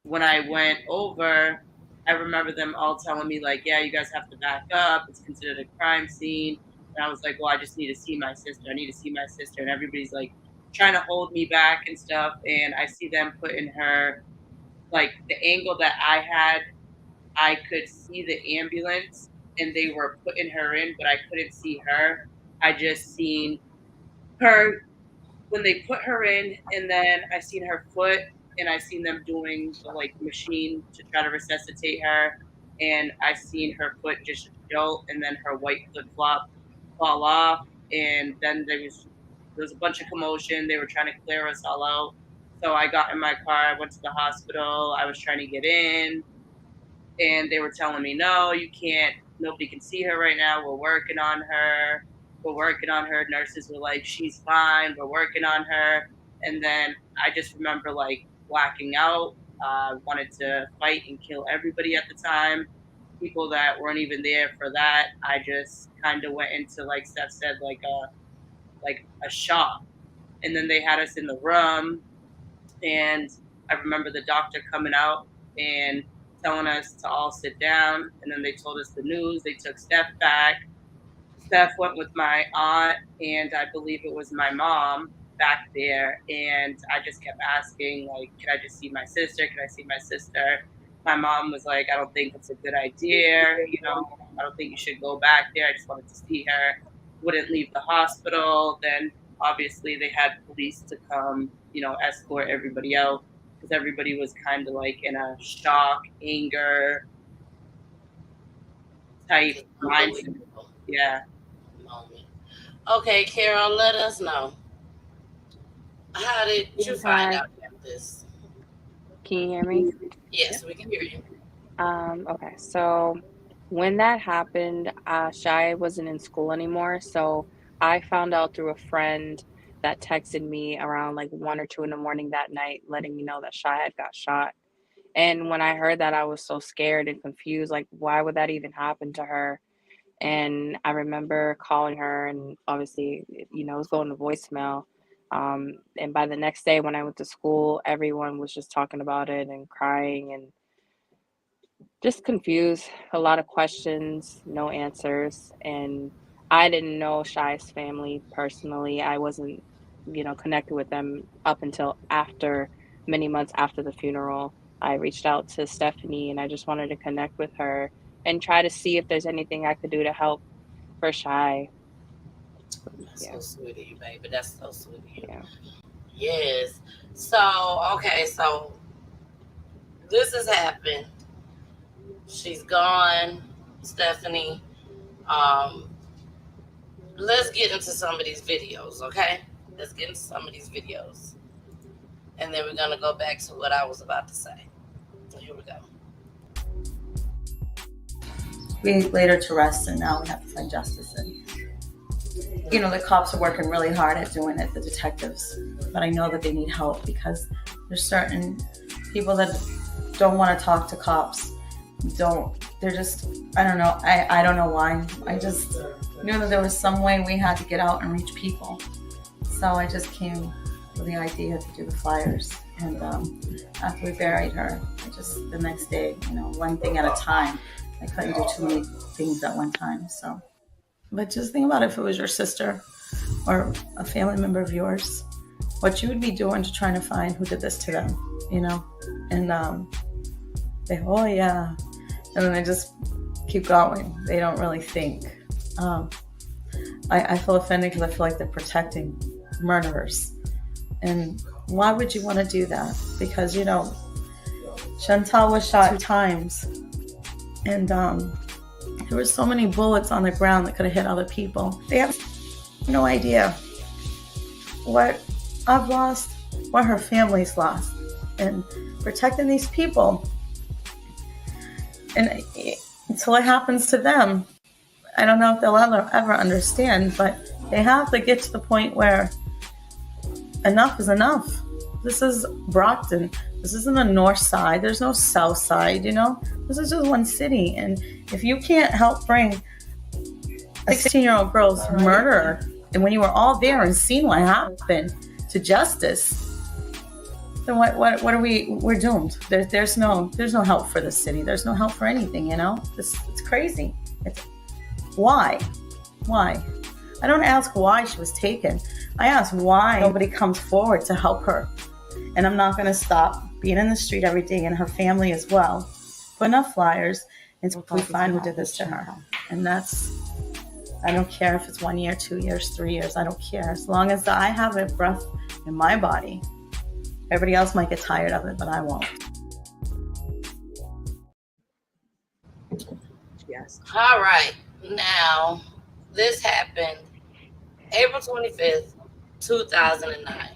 when I went over, I remember them all telling me, like, yeah, you guys have to back up. It's considered a crime scene. And I was like, well, I just need to see my sister. I need to see my sister. And everybody's like trying to hold me back and stuff. And I see them putting her, like, the angle that I had, I could see the ambulance and they were putting her in, but I couldn't see her. I just seen her when they put her in, and then I seen her foot, and I seen them doing the like machine to try to resuscitate her, and I seen her foot just jolt, and then her white flip flop fall off, and then there was a bunch of commotion. They were trying to clear us all out. So I got in my car. I went to the hospital. I was trying to get in, and they were telling me, no, you can't, nobody can see her right now. We're working on her. We're working on her. Nurses were like, she's fine. We're working on her. And then I just remember like blacking out. Wanted to fight and kill everybody at the time. People that weren't even there for that. I just kind of went into, like Steph said, like a shock. And then they had us in the room, and I remember the doctor coming out and telling us to all sit down. And then they told us the news. They took Steph back. Steph went with my aunt, and I believe it was my mom back there. And I just kept asking, like, can I just see my sister? Can I see my sister? My mom was like, I don't think it's a good idea. I don't think you should go back there. I just wanted to see her. Wouldn't leave the hospital. Then obviously they had police to come, escort everybody out, because everybody was kind of like in a shock, anger type mindset. Yeah. Moment. Okay, Carol, let us know. How did you find out about this? Can you hear me? Yes, we can hear you. Okay, so when that happened, Shai wasn't in school anymore, so I found out through a friend that texted me around like 1 or 2 in the morning that night, letting me know that Shai had got shot. And when I heard that, I was so scared and confused, like, why would that even happen to her? And I remember calling her, and obviously, it was going to voicemail. And by the next day, when I went to school, everyone was just talking about it and crying and just confused, a lot of questions, no answers. And I didn't know Shai's family personally. I wasn't, connected with them up until after many months after the funeral. I reached out to Stephanie and I just wanted to connect with her and try to see if there's anything I could do to help for Shai. That's Yeah. so sweet of you, baby. That's so sweet of you. Yeah. Yes. So, okay, so this has happened. She's gone, Stephanie. Um, let's get into some of these videos, okay? Let's get into some of these videos. And then we're going to go back to what I was about to say. Here we go. We laid her to rest, and now we have to find justice. And the cops are working really hard at doing it, the detectives. But I know that they need help because there's certain people that don't want to talk to cops. They're just, I don't know. I don't know why. I just knew that there was some way we had to get out and reach people. So I just came with the idea to do the flyers. And after we buried her, the next day, one thing at a time. I couldn't do too many things at one time. So, but just think about if it was your sister or a family member of yours, what you would be doing to try to find who did this to them, you know? And they, oh yeah, and then they just keep going. They don't really think. I feel offended because I feel like they're protecting murderers. And why would you want to do that? Because, you know, Chantel was shot 2 times. And there were so many bullets on the ground that could have hit other people. They have no idea what I've lost, what her family's lost. And protecting these people. And until it happens to them, I don't know if they'll ever understand, but they have to get to the point where enough is enough. This is Brockton. This isn't a north side. There's no south side, you know? This is just one city. And if you can't help bring a 16-year-old girl's murderer, and when you were all there and seen what happened, to justice, then what are we're doomed. There's no help for the city. There's no help for anything, you know? It's crazy. Why? I don't ask why she was taken. I ask why nobody comes forward to help her. And I'm not going to stop being in the street every day, and her family as well, putting up flyers until we find who did this to her. And I don't care if it's 1 year, 2 years, 3 years. I don't care. As long as I have a breath in my body. Everybody else might get tired of it, but I won't. Yes. All right. Now, this happened April 25th, 2009.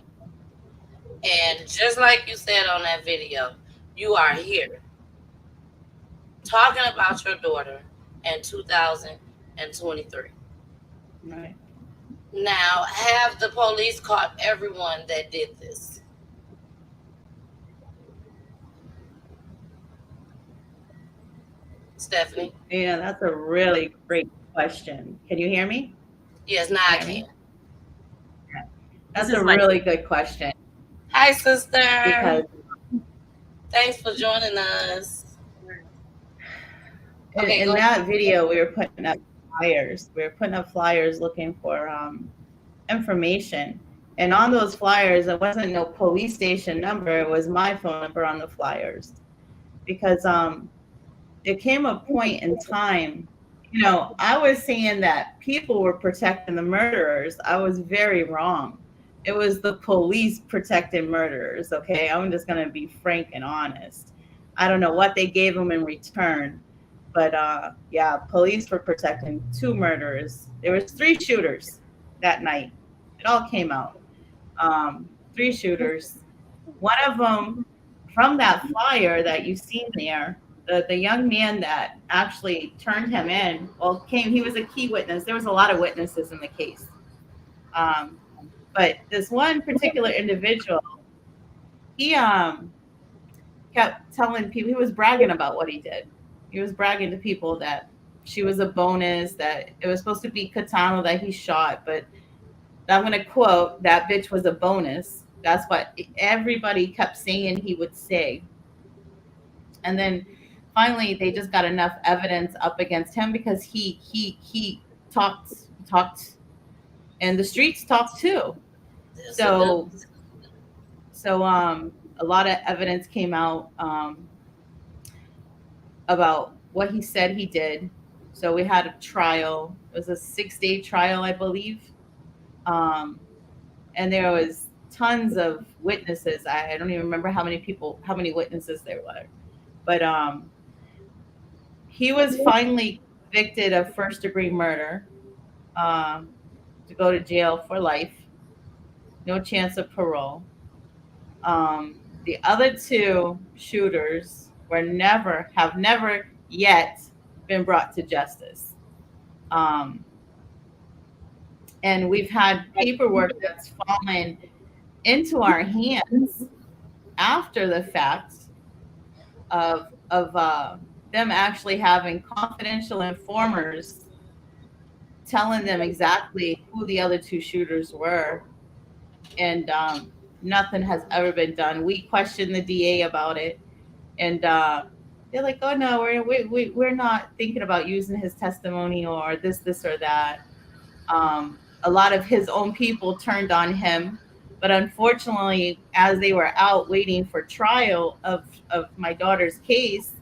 And just like you said on that video, you are here talking about your daughter in 2023. Right. Now, have the police caught everyone that did this? Stephanie? Yeah, that's a really great question. Can you hear me? Yes, now I can. That's a really good question. Hi, sister. Because thanks for joining us. in that video, we were putting up flyers. We were putting up flyers looking for information. And on those flyers, it wasn't no police station number. It was my phone number on the flyers. Because there came a point in time, you know, I was saying that people were protecting the murderers. I was very wrong. It was the police protecting murderers, okay? I'm just going to be frank and honest. I don't know what they gave them in return, but yeah, police were protecting 2 murderers. There was 3 shooters that night. It all came out. 3 shooters. One of them, from that flyer that you've seen there, the young man that actually turned him in, he was a key witness. There was a lot of witnesses in the case. But this one particular individual, he kept telling people, he was bragging about what he did. He was bragging to people that she was a bonus, that it was supposed to be Katano that he shot, but I'm going to quote, that bitch was a bonus. That's what everybody kept saying he would say. And then finally, they just got enough evidence up against him because he talked, and the streets talked too. So a lot of evidence came out about what he said he did. So we had a trial. It was a 6-day trial, I believe. And there was tons of witnesses. I don't even remember how many witnesses there were. But he was finally convicted of first-degree murder, to go to jail for life, no chance of parole. The other 2 shooters have never yet been brought to justice. And we've had paperwork that's fallen into our hands after the fact of them actually having confidential informers telling them exactly who the other 2 shooters were. And nothing has ever been done. We questioned the DA about it, and they're like, "Oh no, we're not thinking about using his testimony or this or that." a lot of his own people turned on him. But unfortunately, as they were out waiting for trial of my daughter's case,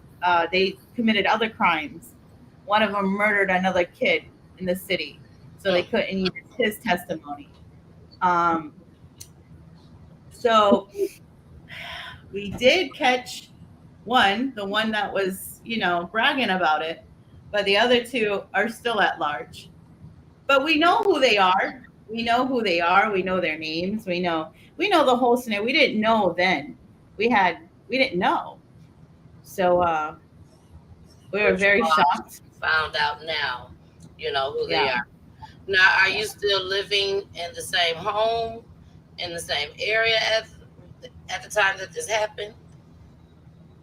they committed other crimes. One of them murdered another kid in the city, so they couldn't use his testimony. Um, so we did catch one, the one that was, bragging about it, but the other two are still at large. But we know who they are. We know who they are. We know their names. We know the whole scenario. We didn't know then. We didn't know. So we were But you very all shocked. found out now, who they Yeah. are. Now, are Yeah. you still living in the same home, in the same area at the time that this happened?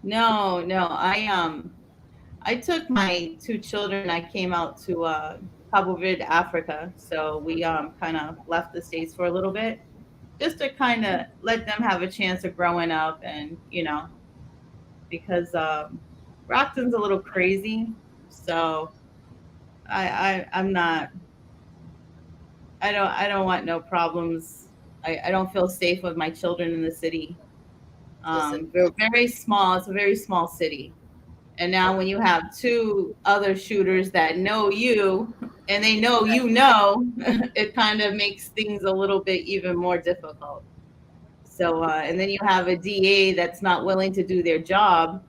No, no. I took my two children. I came out to Cabo Verde, Africa. So we kind of left the States for a little bit just to kind of let them have a chance of growing up, and because Brockton's a little crazy. So I'm not. I don't want no problems. I don't feel safe with my children in the city. Listen, We're very small. It's a very small city. And now when you have two other shooters that know you and they know it kind of makes things a little bit even more difficult. So and then you have a DA that's not willing to do their job.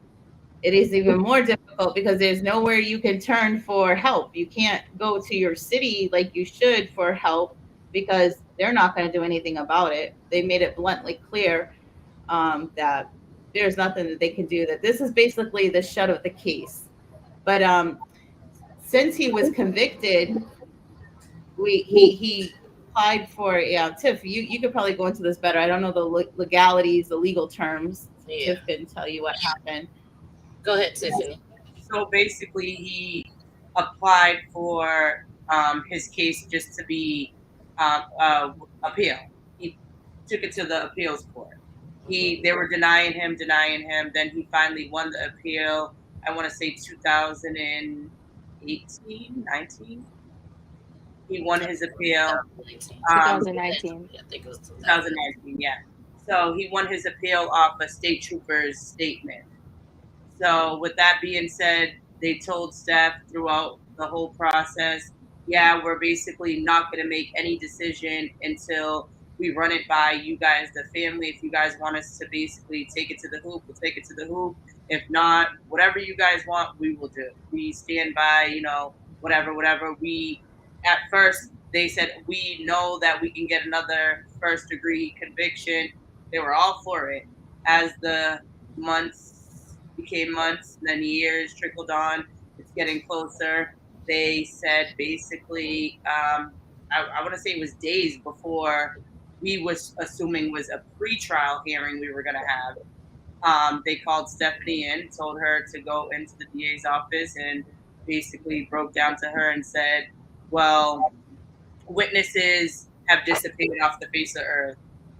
It is even more difficult because there's nowhere you can turn for help. You can't go to your city like you should for help because they're not going to do anything about it. They made it bluntly clear that there's nothing that they can do. That this is basically the shut of the case. But since he was convicted, he applied for, yeah. Tiff, you could probably go into this better. I don't know the legalities, the legal terms. yeah. Tiff can tell you what happened. Go ahead, Tiffany. So basically, he applied for his case just to be appeal. He took it to the appeals court. They were denying him. Then he finally won the appeal. I want to say 2018, 19. He won his appeal. 2019. I think it was 2019, yeah. So he won his appeal off a state trooper's statement. So with that being said, they told Steph throughout the whole process, yeah, we're basically not going to make any decision until we run it by you guys, the family. If you guys want us to basically take it to the hoop, we'll take it to the hoop. If not, whatever you guys want, we will do. We stand by, whatever. At first, they said, we know that we can get another first degree conviction. They were all for it. As the months became months, then years trickled on, it's getting closer. They said basically, I want to say it was days before we was assuming was a pre-trial hearing we were going to have. They called Stephanie in, told her to go into the DA's office, and basically broke down to her and said, well, witnesses have dissipated off the face of earth.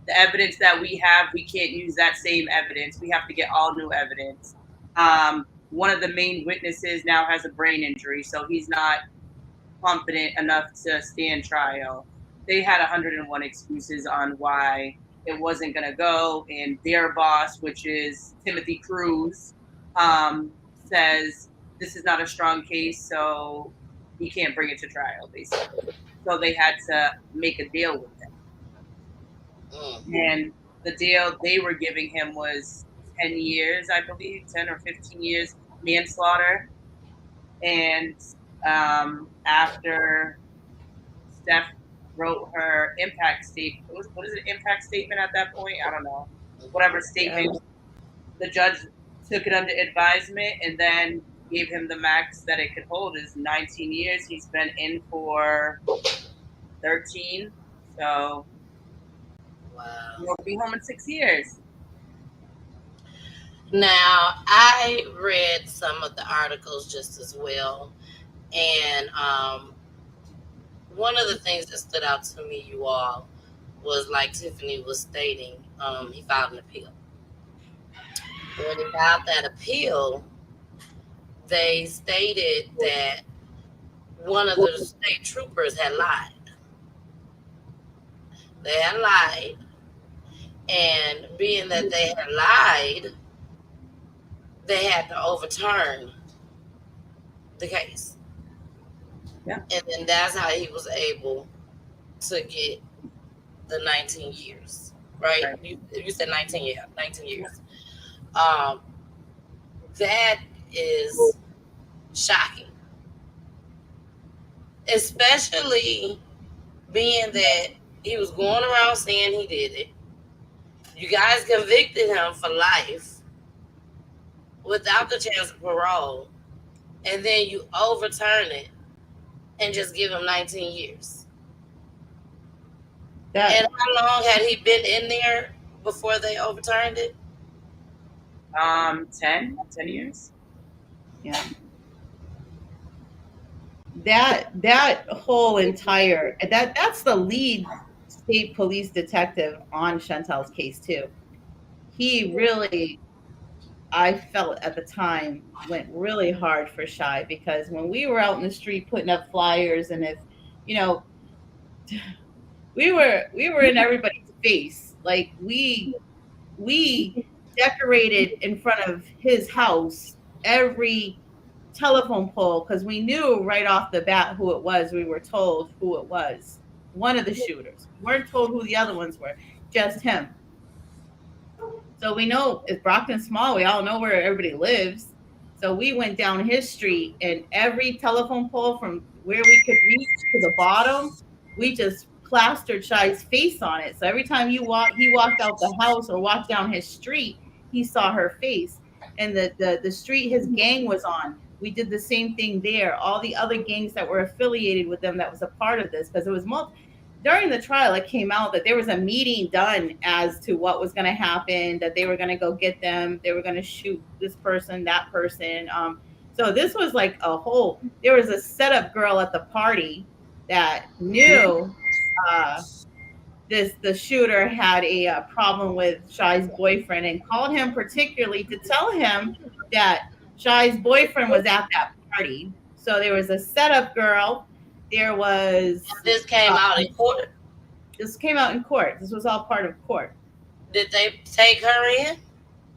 The evidence that we have, we can't use that same evidence. We have to get all new evidence. One of the main witnesses now has a brain injury, so he's not confident enough to stand trial. They had 101 excuses on why it wasn't going to go, and their boss, which is Timothy Cruz, says this is not a strong case, so he can't bring it to trial, basically. So they had to make a deal with him. And the deal they were giving him was 10 years, I believe, 10 or 15 years manslaughter. And after Steph wrote her impact statement, what is it, impact statement at that point? I don't know. Whatever statement, the judge took it under advisement and then gave him the max that it could hold is 19 years. He's been in for 13. So Wow. he'll be home in 6 years. Now, I read some of the articles just as well. And one of the things that stood out to me, you all, was like Tiffany was stating, he filed an appeal. When he filed that appeal, they stated that one of the state troopers had lied. They had lied, and being that they had lied, they had to overturn the case. Yeah. And then that's how he was able to get the 19 years, right? Right. You said 19, yeah, 19 years. Um, that is shocking, especially being that he was going around saying he did it. You guys convicted him for life without the chance of parole, and then you overturn it and just give him 19 years. That And how long had he been in there before they overturned it? 10 years. yeah. That whole entire that's the lead state police detective on Chantel's case too. He really, I felt at the time, went really hard for Shy, because when we were out in the street putting up flyers, and if you know, we were in everybody's face. Like we decorated in front of his house every telephone pole, because we knew right off the bat who it was. We were told who it was. One of the shooters. We weren't told who the other ones were, just him. So we know it's Brockton small. We all know where everybody lives. So we went down his street, and every telephone pole from where we could reach to the bottom, we just plastered Shy's face on it. So every time he walked out the house or walked down his street, he saw her face. And the street his gang was on, we did the same thing there. All the other gangs that were affiliated with them that was a part of this, because it was during the trial, it came out that there was a meeting done as to what was going to happen, that they were going to go get them. They were going to shoot this person, that person. So this was like there was a setup girl at the party that knew the shooter had a problem with Shy's boyfriend, and called him particularly to tell him that Shy's boyfriend was at that party. So there was a setup girl. There was. This came out in court. This came out in court. This was all part of court. Did they take her in?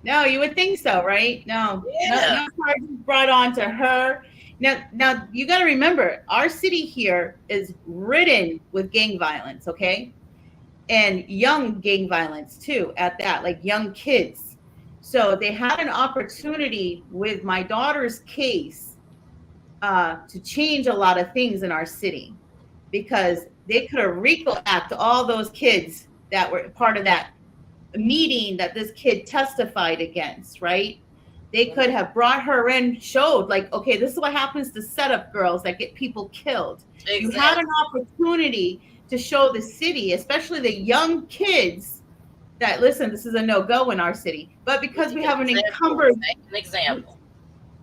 No, you would think so, right? No, Yeah. no charges brought on to her. Now you got to remember, our city here is ridden with gang violence, okay, and young gang violence too. At that, like young kids. So they had an opportunity with my daughter's case to change a lot of things in our city, because they could have RICO act all those kids that were part of that meeting that this kid testified against, right? They could have brought her in, showed like, okay, this is what happens to setup girls that get people killed. Exactly. You had an opportunity to show the city, especially the young kids, that listen, this is a no-go in our city. But because we have an encumbered example.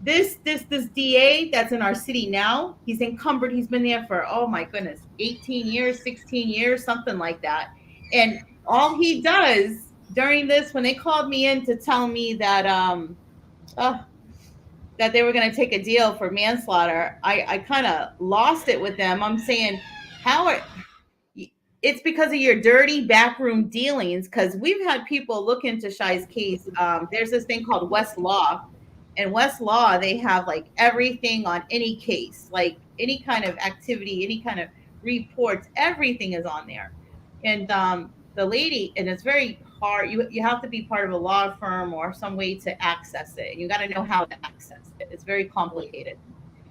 This DA that's in our city now, he's encumbered. He's been there for, oh my goodness, 18 years, 16 years, something like that. And all he does during this, when they called me in to tell me that that they were going to take a deal for manslaughter, I kind of lost it with them. I'm saying, it's because of your dirty backroom dealings, because we've had people look into Shy's case. There's this thing called Westlaw. And Westlaw, they have like everything on any case, like any kind of activity, any kind of reports, everything is on there. And the lady, and it's very hard. You have to be part of a law firm or some way to access it. And you got to know how to access it. It's very complicated.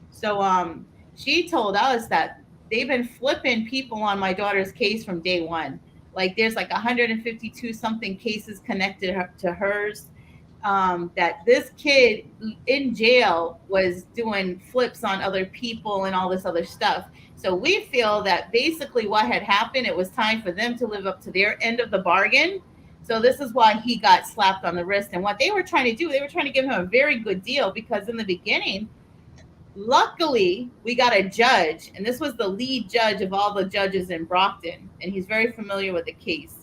So she told us that they've been flipping people on my daughter's case from day one. Like there's like 152 something cases connected to hers. That this kid in jail was doing flips on other people and all this other stuff. So we feel that basically what had happened, it was time for them to live up to their end of the bargain. So this is why he got slapped on the wrist. And what they were trying to do, they were trying to give him a very good deal, because in the beginning, luckily, we got a judge, and this was the lead judge of all the judges in Brockton, and he's very familiar with the case.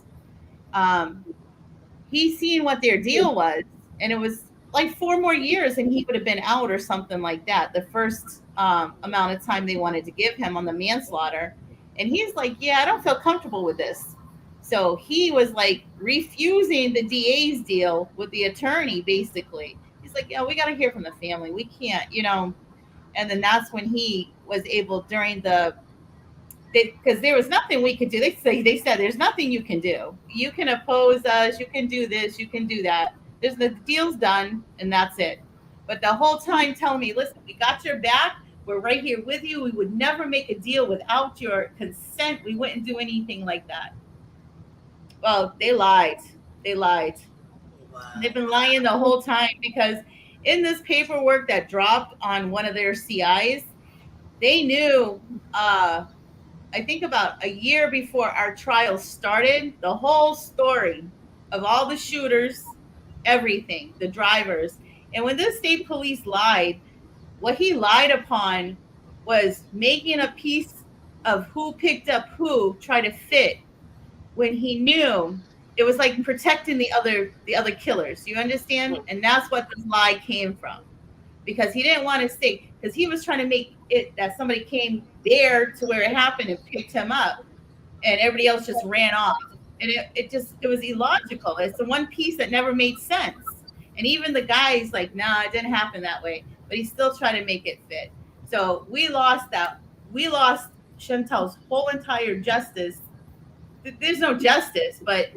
He's seen what their deal was, and it was like 4 more years and he would have been out or something like that, the first amount of time they wanted to give him on the manslaughter. And he's like, yeah, I don't feel comfortable with this. So he was like refusing the DA's deal with the attorney, basically. He's like, yeah, we got to hear from the family. We can't, And then that's when he was able during because there was nothing we could do. They said there's nothing you can do. You can oppose us. You can do this. You can do that. There's the deal's done, and that's it. But the whole time telling me, listen, we got your back. We're right here with you. We would never make a deal without your consent. We wouldn't do anything like that. Well, they lied. They lied. Wow. They've been lying the whole time because in this paperwork that dropped on one of their CIs, they knew I think about a year before our trial started, the whole story of all the shooters, everything, the drivers. And when the state police lied, what he lied upon was making a piece of who picked up who try to fit when he knew it was like protecting the other killers. You understand? And that's what this lie came from. Because he didn't want to say, because he was trying to make it that somebody came there to where it happened and picked him up and everybody else just ran off. And it was illogical. It's the one piece that never made sense. And even the guy's like, nah, it didn't happen that way. But he's still trying to make it fit. So we lost that. We lost Chantel's whole entire justice. There's no justice, but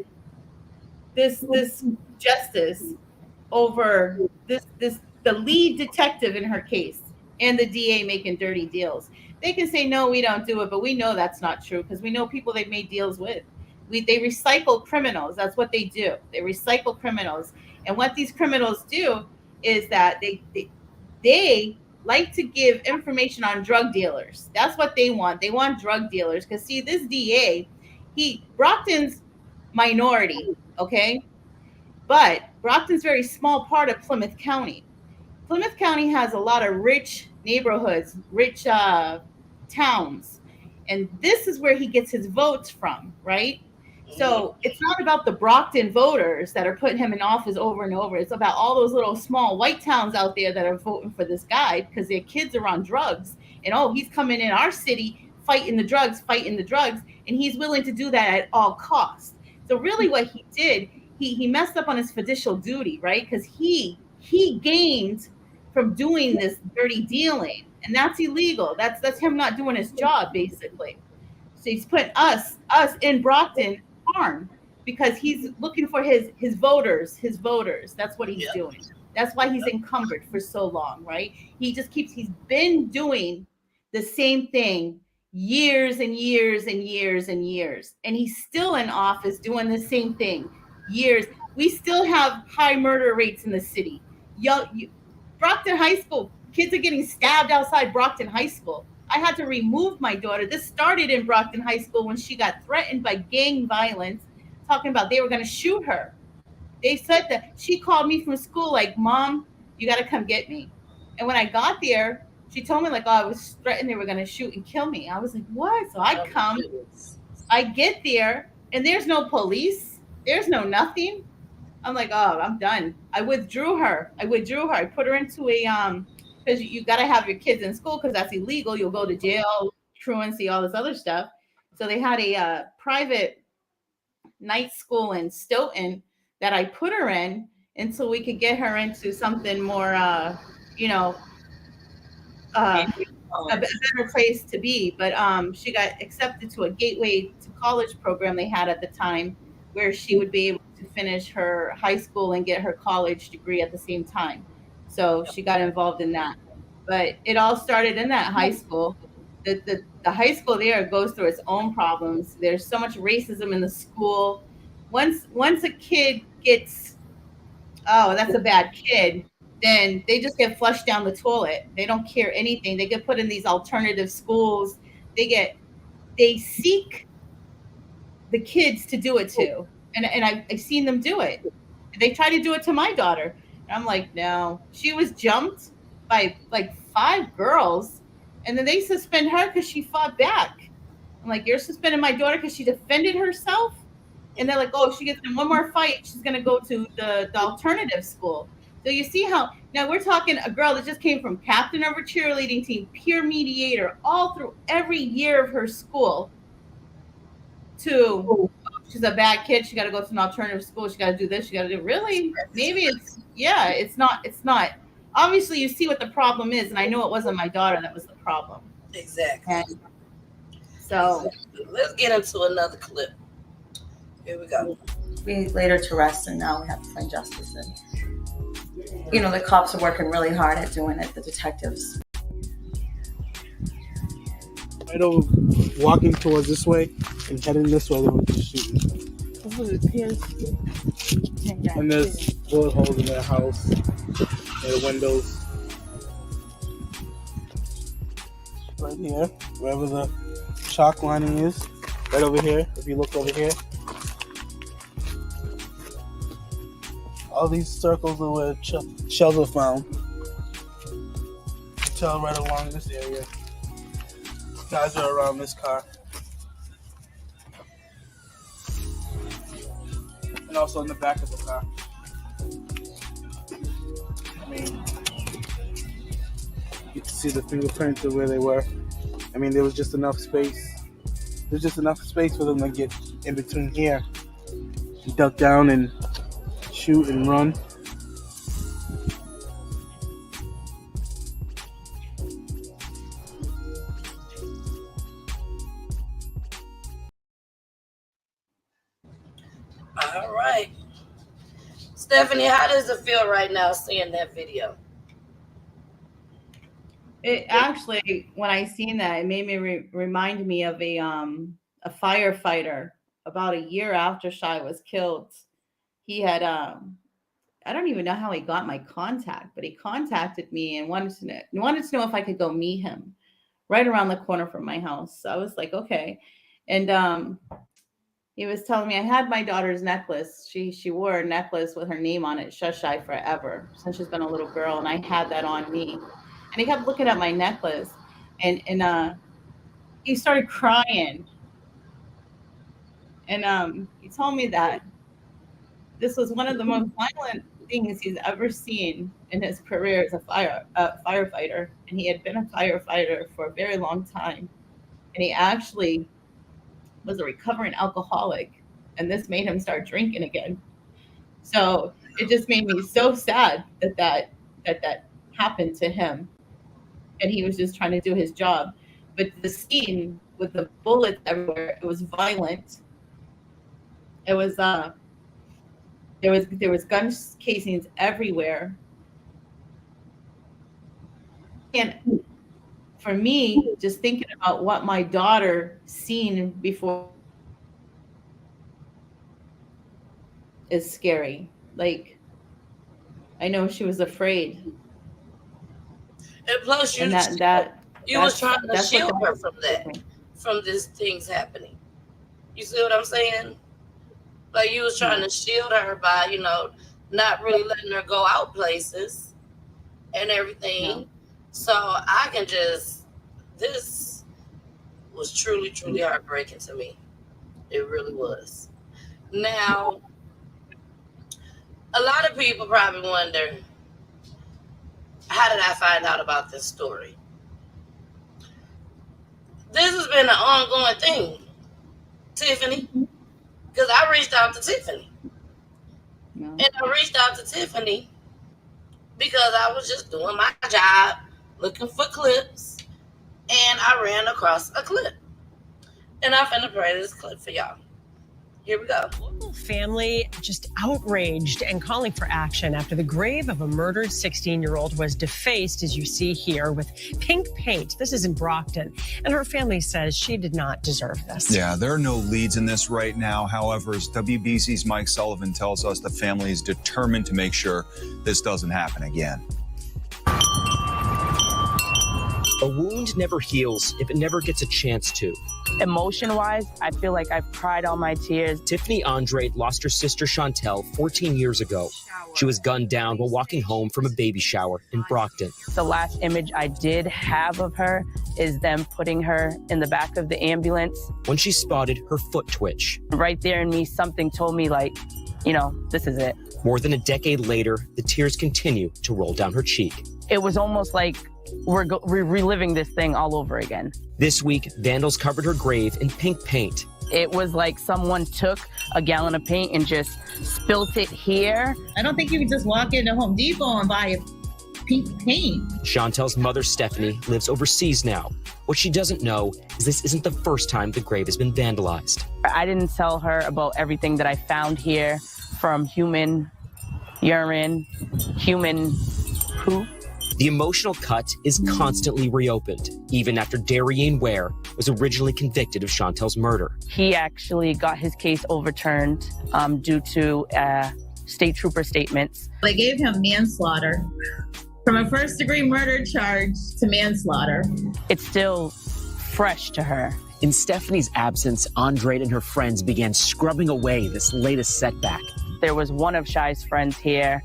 this justice over this the lead detective in her case and the DA making dirty deals. They can say no, we don't do it, but we know that's not true because we know people they've made deals with. They recycle criminals. That's what they do. They recycle criminals, and what these criminals do is that they like to give information on drug dealers. That's what they want. They want drug dealers because see, this DA, Brockton's minority, okay, but Brockton's very small part of Plymouth County. Plymouth County has a lot of rich neighborhoods, rich towns, and this is where he gets his votes from, right? So it's not about the Brockton voters that are putting him in office over and over. It's about all those little small white towns out there that are voting for this guy because their kids are on drugs. And oh, he's coming in our city fighting the drugs, and he's willing to do that at all costs. So really what he did, he messed up on his fiducial duty, right? Because he gained from doing this dirty dealing, and that's illegal. That's him not doing his job, basically. So he's put us in Brockton harm because he's looking for his voters. That's what he's doing. That's why he's encumbered for so long, right? He's been doing the same thing years and years and years and years, and he's still in office doing the same thing years. We still have high murder rates in the city. Brockton High School, kids are getting stabbed outside Brockton High School. I had to remove my daughter. This started in Brockton High School when she got threatened by gang violence, talking about they were going to shoot her. They said that she called me from school like, Mom, you got to come get me. And when I got there, she told me like, oh, I was threatened they were going to shoot and kill me. I was like, what? So I come, I get there, and there's no police. There's no nothing. I'm like, oh, I'm done. I withdrew her. I put her into a because you got to have your kids in school because that's illegal. You'll go to jail, truancy, all this other stuff. So they had a private night school in Stoughton that I put her in until we could get her into something more, a better place to be. But she got accepted to a gateway to college program they had at the time where she would be able to finish her high school and get her college degree at the same time. So she got involved in that. But it all started in that high school. The high school there goes through its own problems. There's so much racism in the school. Once a kid gets, oh, that's a bad kid, then they just get flushed down the toilet. They don't care anything. They get put in these alternative schools. They seek the kids to do it to. And I've seen them do it. They try to do it to my daughter. And I'm like, no. She was jumped by like 5 girls, and then they suspend her because she fought back. I'm like, you're suspending my daughter because she defended herself? And they're like, oh, she gets in one more fight, she's going to go to the alternative school. So you see how, now we're talking a girl that just came from captain of her cheerleading team, peer mediator, all through every year of her school, to she's a bad kid. She got to go to an alternative school. She got to do this. She got to do really. Maybe it's not. Obviously, you see what the problem is, and I know it wasn't my daughter that was the problem. Exactly. And so let's get into another clip. Here we go. We laid her to rest, and now we have to find justice. And the cops are working really hard at doing it. The detectives. Right over, walking towards this way and heading this way, they were just shooting. And there's bullet holes in their house, their windows. Right here, wherever the chalk lining is, right over here, if you look over here. All these circles are where shells are found. You can tell right along this area. Guys are around this car. And also in the back of the car. I mean, you can see the fingerprints of where they were. I mean, there was just enough space. There's just enough space for them to get in between here, duck down and shoot and run. All right. Stephanie, how does it feel right now seeing that video? it actually, when I seen that, it made me remind me of a firefighter about a year after Shai was killed. He had I don't even know how he got my contact, but he contacted me and wanted to know if I could go meet him right around the corner from my house. So I was like, okay. And he was telling me I had my daughter's necklace. She wore a necklace with her name on it, Shai Forever, since she's been a little girl, and I had that on me. And he kept looking at my necklace, and he started crying. And he told me that this was one of the most violent things he's ever seen in his career as a firefighter. And he had been a firefighter for a very long time. And he actually was a recovering alcoholic. And this made him start drinking again. So it just made me so sad that happened to him. And he was just trying to do his job. But the scene with the bullets everywhere, it was violent. It was there was gun casings everywhere. And for me, just thinking about what my daughter seen before is scary. Like, I know she was afraid. And plus, you was trying to shield her from that, from these things happening. You see what I'm saying? Like, you was trying to shield her by, not really letting her go out places and everything. No. So I can this was truly, truly heartbreaking to me. It really was. Now, a lot of people probably wonder, how did I find out about this story? This has been an ongoing thing, Tiffany, because I reached out to Tiffany. No. And I reached out to Tiffany because I was just doing my job, looking for clips, and I ran across a clip. And I'm finna play this clip for y'all. Here we go. Local family just outraged and calling for action after the grave of a murdered 16-year-old was defaced, as you see here, with pink paint. This is in Brockton, and her family says she did not deserve this. Yeah, there are no leads in this right now. However, as WBZ's Mike Sullivan tells us, the family is determined to make sure this doesn't happen again. A wound never heals if it never gets a chance to. Emotion-wise, I feel like I've cried all my tears. Tiffany Andre lost her sister Chantel 14 years ago. She was gunned down while walking home from a baby shower in Brockton. The last image I did have of her is them putting her in the back of the ambulance. When she spotted her foot twitch. Right there in me, something told me, like, this is it. More than a decade later, the tears continue to roll down her cheek. It was almost like we're reliving this thing all over again. This week, vandals covered her grave in pink paint. It was like someone took a gallon of paint and just spilt it here. I don't think you can just walk into Home Depot and buy a pink paint. Chantel's mother, Stephanie, lives overseas now. What she doesn't know is this isn't the first time the grave has been vandalized. I didn't tell her about everything that I found here, from human urine, human poop. The emotional cut is constantly reopened, even after Darian Ware was originally convicted of Chantel's murder. He actually got his case overturned due to state trooper statements. They gave him manslaughter. From a first-degree murder charge to manslaughter. It's still fresh to her. In Stephanie's absence, Andre and her friends began scrubbing away this latest setback. There was one of Shai's friends here.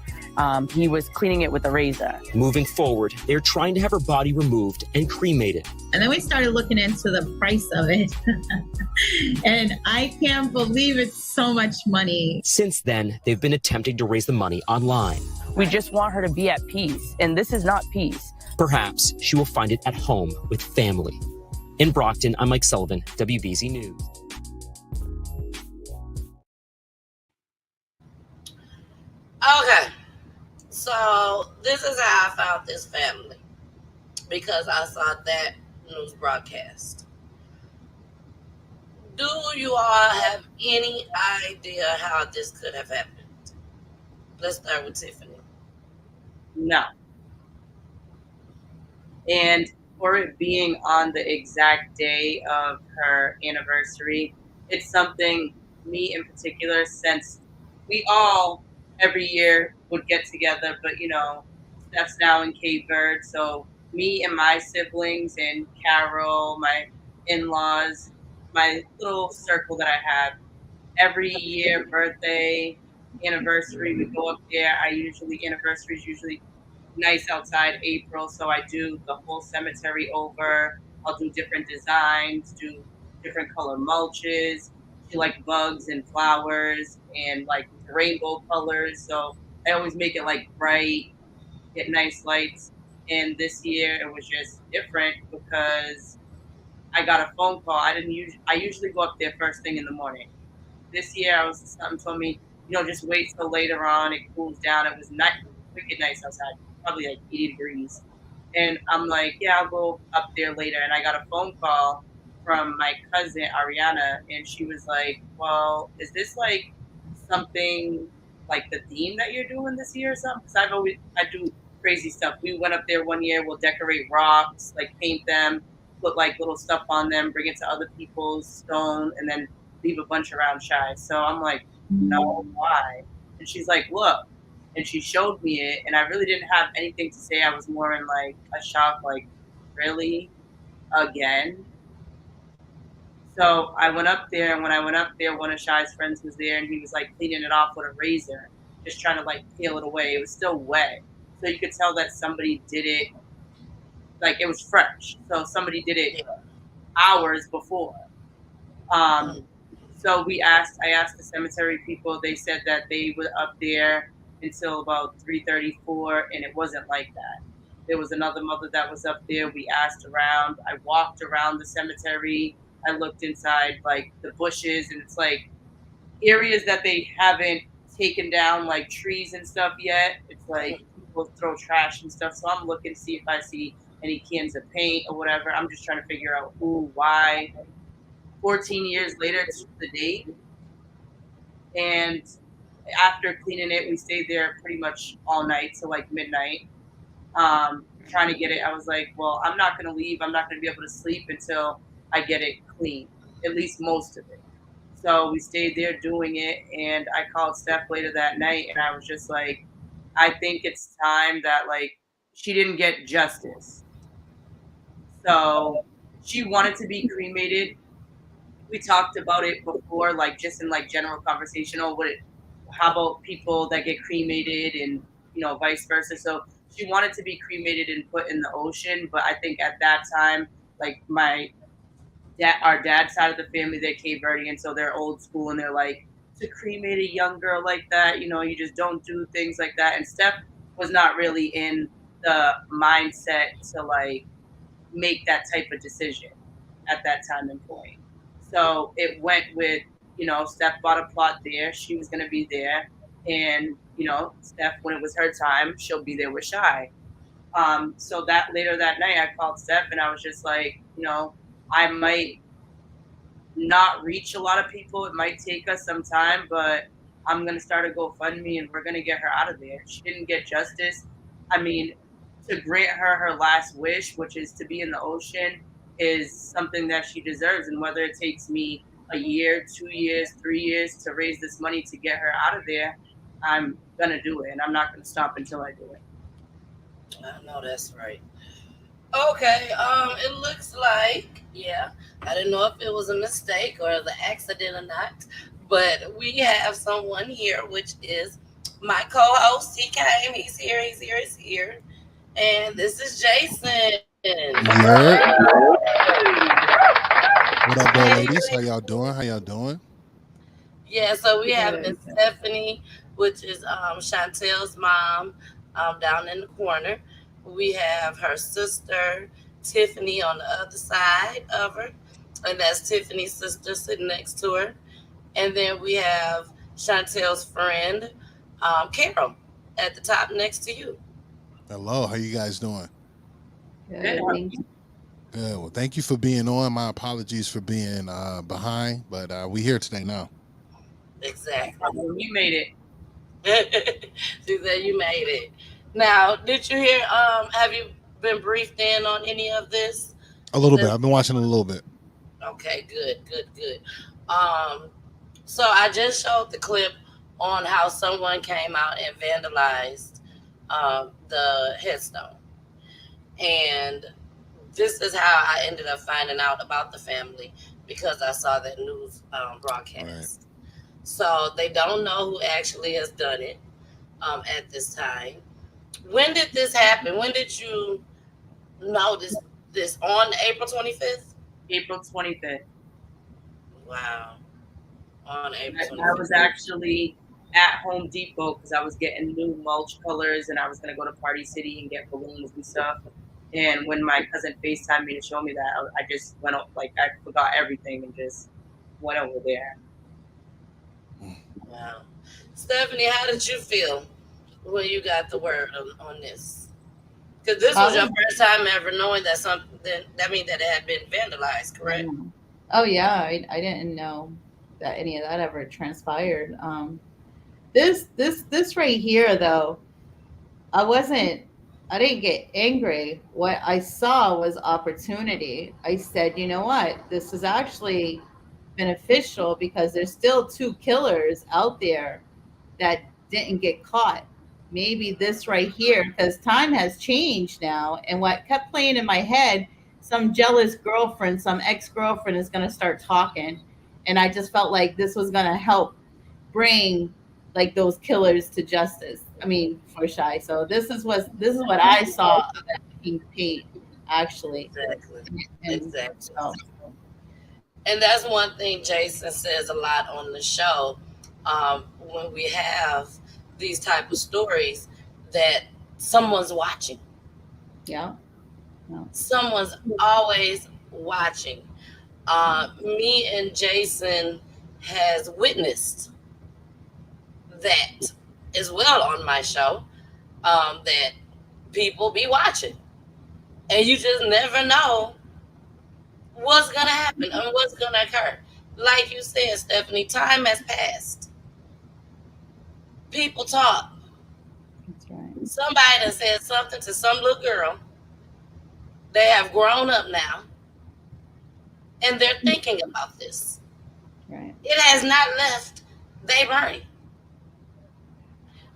He was cleaning it with a razor. Moving forward, they're trying to have her body removed and cremated. And then we started looking into the price of it. And I can't believe it's so much money. Since then, they've been attempting to raise the money online. We just want her to be at peace, and this is not peace. Perhaps she will find it at home with family. In Brockton, I'm Mike Sullivan, WBZ News. Okay, so this is how I found this family, because I saw that news broadcast. Do you all have any idea how this could have happened? Let's start with Tiffany. No. And for it being on the exact day of her anniversary, it's something me in particular, since we all every year would get together, but you know, Steph's now in Cape Verde, so me and my siblings and Carol, my in-laws, my little circle that I have, every year, birthday, anniversary, we go up there. Anniversary is usually nice outside April, so I do the whole cemetery over. I'll do different designs, do different color mulches. She likes bugs and flowers and like rainbow colors, so I always make it like bright, get nice lights. And this year it was just different because I got a phone call. I usually go up there first thing in the morning. This year something told me, just wait till later on, it cools down. It was wicked nice outside, probably like 80 degrees. And I'm like, yeah, I'll go up there later. And I got a phone call from my cousin, Ariana, and she was like, well, is this like something like the theme that you're doing this year or something? Because I do crazy stuff. We went up there one year, we'll decorate rocks, like paint them, put like little stuff on them, bring it to other people's stone, and then leave a bunch around Shy. So I'm like, no, why? And she's like, look. And she showed me it, and I really didn't have anything to say. I was more in like a shock, like, really? Again? So I went up there, and when I went up there, one of Shy's friends was there, and he was like cleaning it off with a razor, just trying to like peel it away. It was still wet. So you could tell that somebody did it, like it was fresh. So somebody did it hours before. So I asked the cemetery people, they said that they were up there until about 3:34, and it wasn't like that. There was another mother that was up there. We asked around. I walked around the cemetery. I looked inside like the bushes, and it's like areas that they haven't taken down, like trees and stuff yet. It's like people throw trash and stuff. So I'm looking to see if I see any cans of paint or whatever. I'm just trying to figure out who, why. 14 years later, it's the date. And after cleaning it, we stayed there pretty much all night till like midnight, trying to get it. I was like, well, I'm not going to leave. I'm not going to be able to sleep until I get it clean, at least most of it. So we stayed there doing it, and I called Steph later that night, and I was just like, I think it's time that like she didn't get justice. So she wanted to be cremated. We talked about it before, like just in like general conversation. How about people that get cremated and vice versa? So she wanted to be cremated and put in the ocean, but I think at that time, like our dad's side of the family, they're Cape Verdean, so they're old school, and they're like, to cremate a young girl like that, you just don't do things like that. And Steph was not really in the mindset to like make that type of decision at that time and point. So it went with, Steph bought a plot there. She was going to be there. And, Steph, when it was her time, she'll be there with Shy. So that later that night, I called Steph and I was just like, I might not reach a lot of people. It might take us some time, but I'm going to start a GoFundMe and we're going to get her out of there. She didn't get justice. I mean, to grant her last wish, which is to be in the ocean, is something that she deserves. And whether it takes me a year, 2 years, 3 years to raise this money to get her out of there, I'm going to do it. And I'm not going to stop until I do it. I know that's right. Okay, it looks like, yeah, I didn't know if it was a mistake or the accident or not, but we have someone here, which is my co-host. He came, he's here, and this is Jason. Yeah. What up, though, ladies? How y'all doing? Yeah, so we have Miss Stephanie, which is Chantel's mom, down in the corner. We have her sister, Tiffany, on the other side of her, and that's Tiffany's sister sitting next to her. And then we have Chantel's friend, Carol, at the top next to you. Hello, how you guys doing? Good. Good. Well, thank you for being on. My apologies for being behind, but we here today now. Exactly. You made it. She said you made it. Now, did you hear? Have you been briefed in on any of this? A little bit. I've been watching a little bit. Okay, good. So I just showed the clip on how someone came out and vandalized the headstone, and this is how I ended up finding out about the family, because I saw that news broadcast. Right. So they don't know who actually has done it at this time. When did this happen? When did you know this on April 25th? April 25th. Wow. On April 25th. I was actually at Home Depot because I was getting new mulch colors and I was going to go to Party City and get balloons and stuff. And when my cousin FaceTimed me to show me that, I just went up, like, I forgot everything and just went over there. Wow. Stephanie, how did you feel when you got the word on this? Because this was your first time ever knowing that something, that means that it had been vandalized, correct? Oh yeah, I didn't know that any of that ever transpired. This right here though, I didn't get angry. What I saw was opportunity. I said, you know what? This is actually beneficial because there's still 2 killers out there that didn't get caught. Maybe this right here, because time has changed now. And what kept playing in my head, some jealous girlfriend, some ex-girlfriend is going to start talking. And I just felt like this was going to help bring like those killers to justice. I mean, for Shy. So this is what I saw of that pink paint, actually. Exactly. And that's one thing Jason says a lot on the show, when we have these type of stories, that someone's watching. Yeah. Someone's always watching. Me and Jason has witnessed that as well on my show, that people be watching, and you just never know what's gonna happen and what's gonna occur. Like you said, Stephanie, time has passed. People talk. That's right. Somebody that said something to some little girl. They have grown up now, and they're thinking about this. Right. It has not left their brain.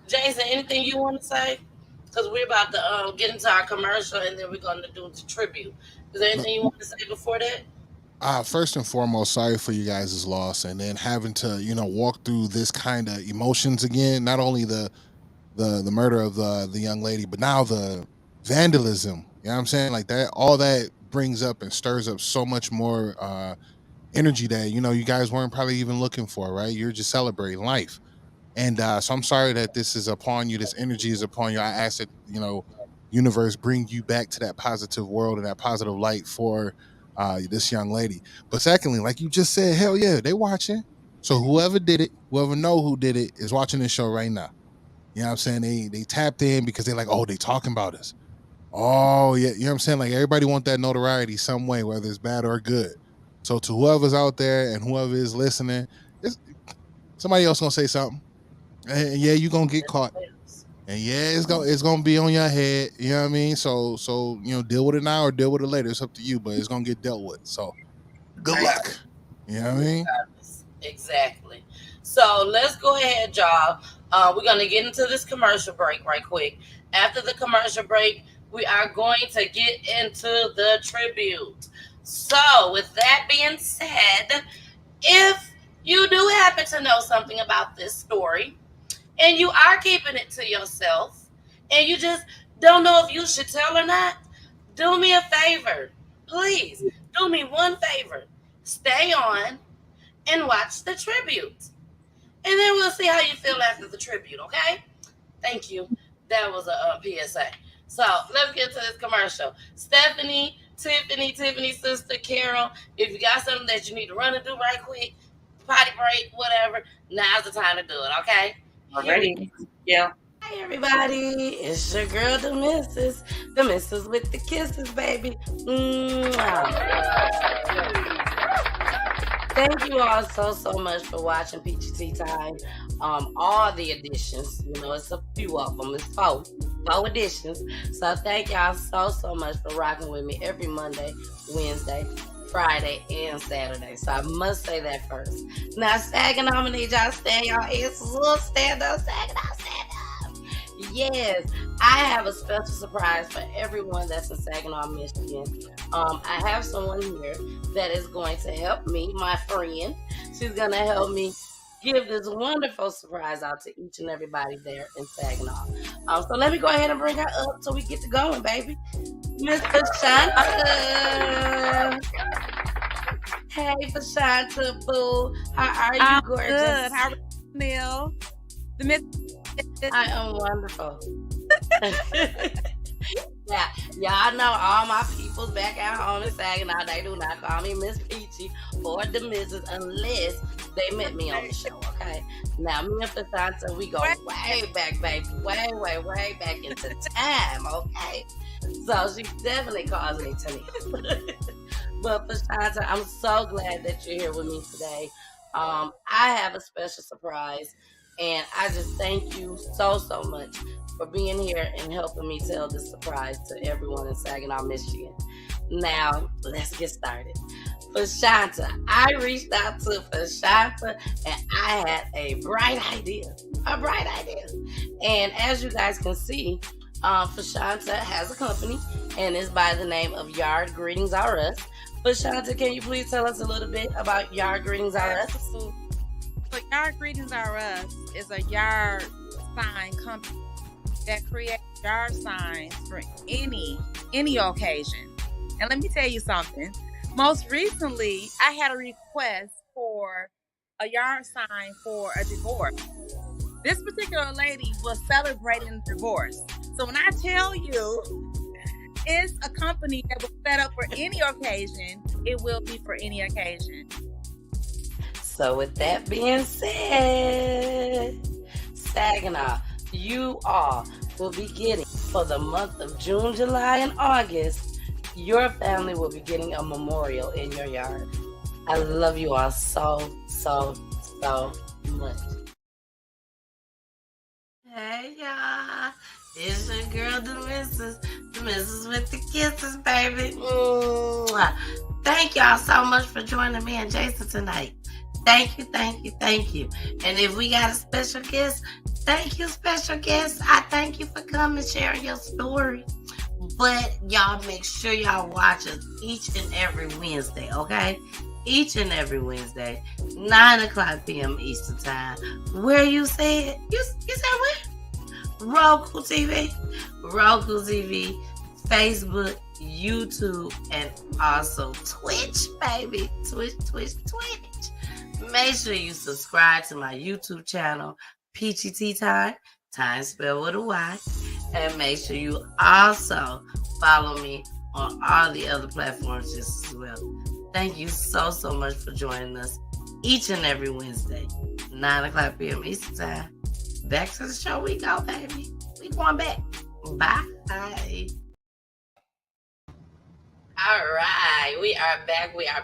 Jason, anything you want to say? Because we're about to get into our commercial, and then we're going to do the tribute. Is there anything you want to say before that? First and foremost, sorry for you guys' loss, and then having to, walk through this kind of emotions again. Not only the murder of the young lady, but now the vandalism. You know what I'm saying? Like that, all that brings up and stirs up so much more energy that you guys weren't probably even looking for. Right? You're just celebrating life. And so I'm sorry that this is upon you. This energy is upon you. I ask that, universe bring you back to that positive world and that positive light for this young lady. But secondly, like you just said, hell yeah, they watching. So whoever did it, whoever know who did it, is watching this show right now. You know what I'm saying? They tapped in because they're like, oh, they talking about us. Oh yeah, you know what I'm saying? Like everybody want that notoriety some way, whether it's bad or good. So to whoever's out there and whoever is listening, somebody else gonna say something, and yeah, you gonna get caught, and yeah, it's gonna be on your head. You know what I mean? So deal with it now or deal with it later. It's up to you, but it's gonna get dealt with. So good luck. You know what I mean? Exactly. So let's go ahead, y'all. We're going to get into this commercial break right quick. After the commercial break, we are going to get into the tribute. So with that being said, if you do happen to know something about this story and you are keeping it to yourself and you just don't know if you should tell or not, do me a favor. Please do me one favor. Stay on and watch the tribute. And then we'll see how you feel after the tribute, okay? Thank you. That was a PSA. So let's get to this commercial. Stephanie, Tiffany's sister, Carol, if you got something that you need to run and do right quick, potty break, whatever, now's the time to do it, okay? Already. Yeah. Hi, everybody. It's your girl, the missus with the kisses, baby. Thank you all so much for watching Peachy Tea Time. All the editions, it's a few of them. It's four editions. So thank y'all so much for rocking with me every Monday, Wednesday, Friday, and Saturday. So I must say that first. Now, Saginaw, I'm gonna need y'all to stand y'all asses up. Stand up, Saginaw, stand up. Yes, I have a special surprise for everyone that's in Saginaw, Michigan. I have someone here that is going to help me, my friend. She's going to help me give this wonderful surprise out to each and everybody there in Saginaw. So let me go ahead and bring her up so we get to going, baby. Miss Fashanta. Hey, Fashanta, boo. How are you, gorgeous? Good. How are you, Neil? I am wonderful. Yeah, y'all know all my peoples back at home in Saginaw, they do not call me Miss Peachy or the Mrs. unless they met me on the show, okay? Now, me and Fashanta, we go way back, baby. Way back into time, okay? So she definitely calls me Tanisha. But Fashanta, I'm so glad that you're here with me today. I have a special surprise. And I just thank you so much for being here and helping me tell this surprise to everyone in Saginaw, Michigan. Now, let's get started. Fashanta, I reached out to Fashanta and I had a bright idea. And as you guys can see, Fashanta has a company and it's by the name of Yard Greetings R Us. Fashanta, can you please tell us a little bit about Yard Greetings R Us? So Yard Greetings R Us is a yard sign company that creates yard signs for any occasion. And let me tell you something. Most recently, I had a request for a yard sign for a divorce. This particular lady was celebrating a divorce. So when I tell you it's a company that was set up for any occasion, it will be for any occasion. So with that being said, Saginaw, you all will be getting, for the month of June, July, and August, your family will be getting a memorial in your yard. I love you all so much. Hey, y'all. It's your girl, the missus with the kisses, baby. Mwah. Thank y'all so much for joining me and Jason tonight. Thank you. And if we got a special guest, thank you, special guest. I thank you for coming and sharing your story. But y'all make sure y'all watch us each and every Wednesday, okay? Each and every Wednesday, 9:00 p.m. Eastern Time. Where you said? You said where? Roku TV, Facebook, YouTube, and also Twitch, baby. Twitch. Make sure you subscribe to my YouTube channel, Peachy Tea Time spelled with a Y. And make sure you also follow me on all the other platforms just as well. Thank you so much for joining us each and every Wednesday, 9 o'clock p.m. Eastern Time. Back to the show we go, baby. We going back. Bye. All right, we are back. We are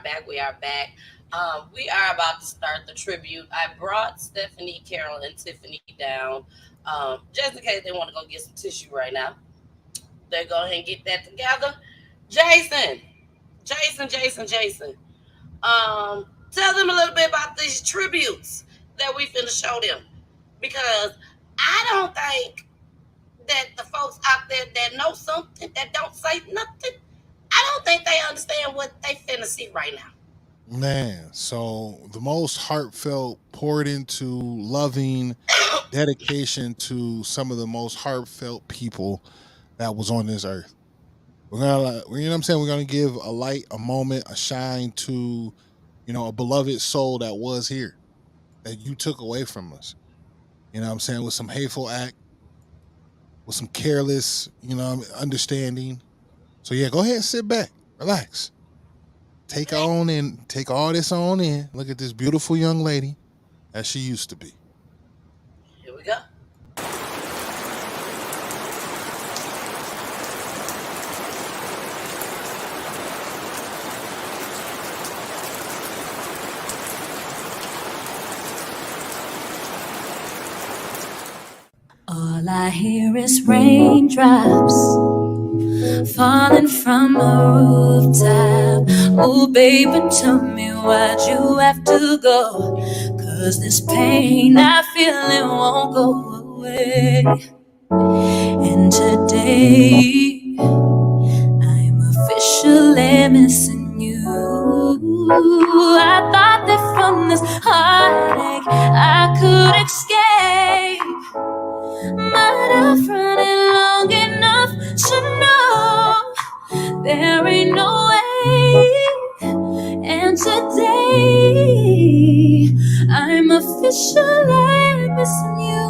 about to start the tribute. I brought Stephanie, Carol, and Tiffany down just in case they want to go get some tissue right now. They go ahead and get that together. Jason. Tell them a little bit about these tributes that we finna show them, because I don't think that the folks out there that know something that don't say nothing, I don't think they understand what they finna see right now. Man, so the most heartfelt, poured into, loving dedication to some of the most heartfelt people that was on this earth. We're gonna, you know what I'm saying? We're gonna give a light, a moment, a shine to, a beloved soul that was here, that you took away from us. You know what I'm saying? With some hateful act, with some careless, understanding. So yeah, go ahead and sit back, relax. Take all this on in. Look at this beautiful young lady as she used to be. Here we go. All I hear is raindrops falling from a rooftop. Oh, baby, tell me why'd you have to go? 'Cause this pain I feel it won't go away. And today I'm officially missing you. I thought that from this heartache I could escape. Might have run it long enough to know there ain't no way. And today I'm officially missing you.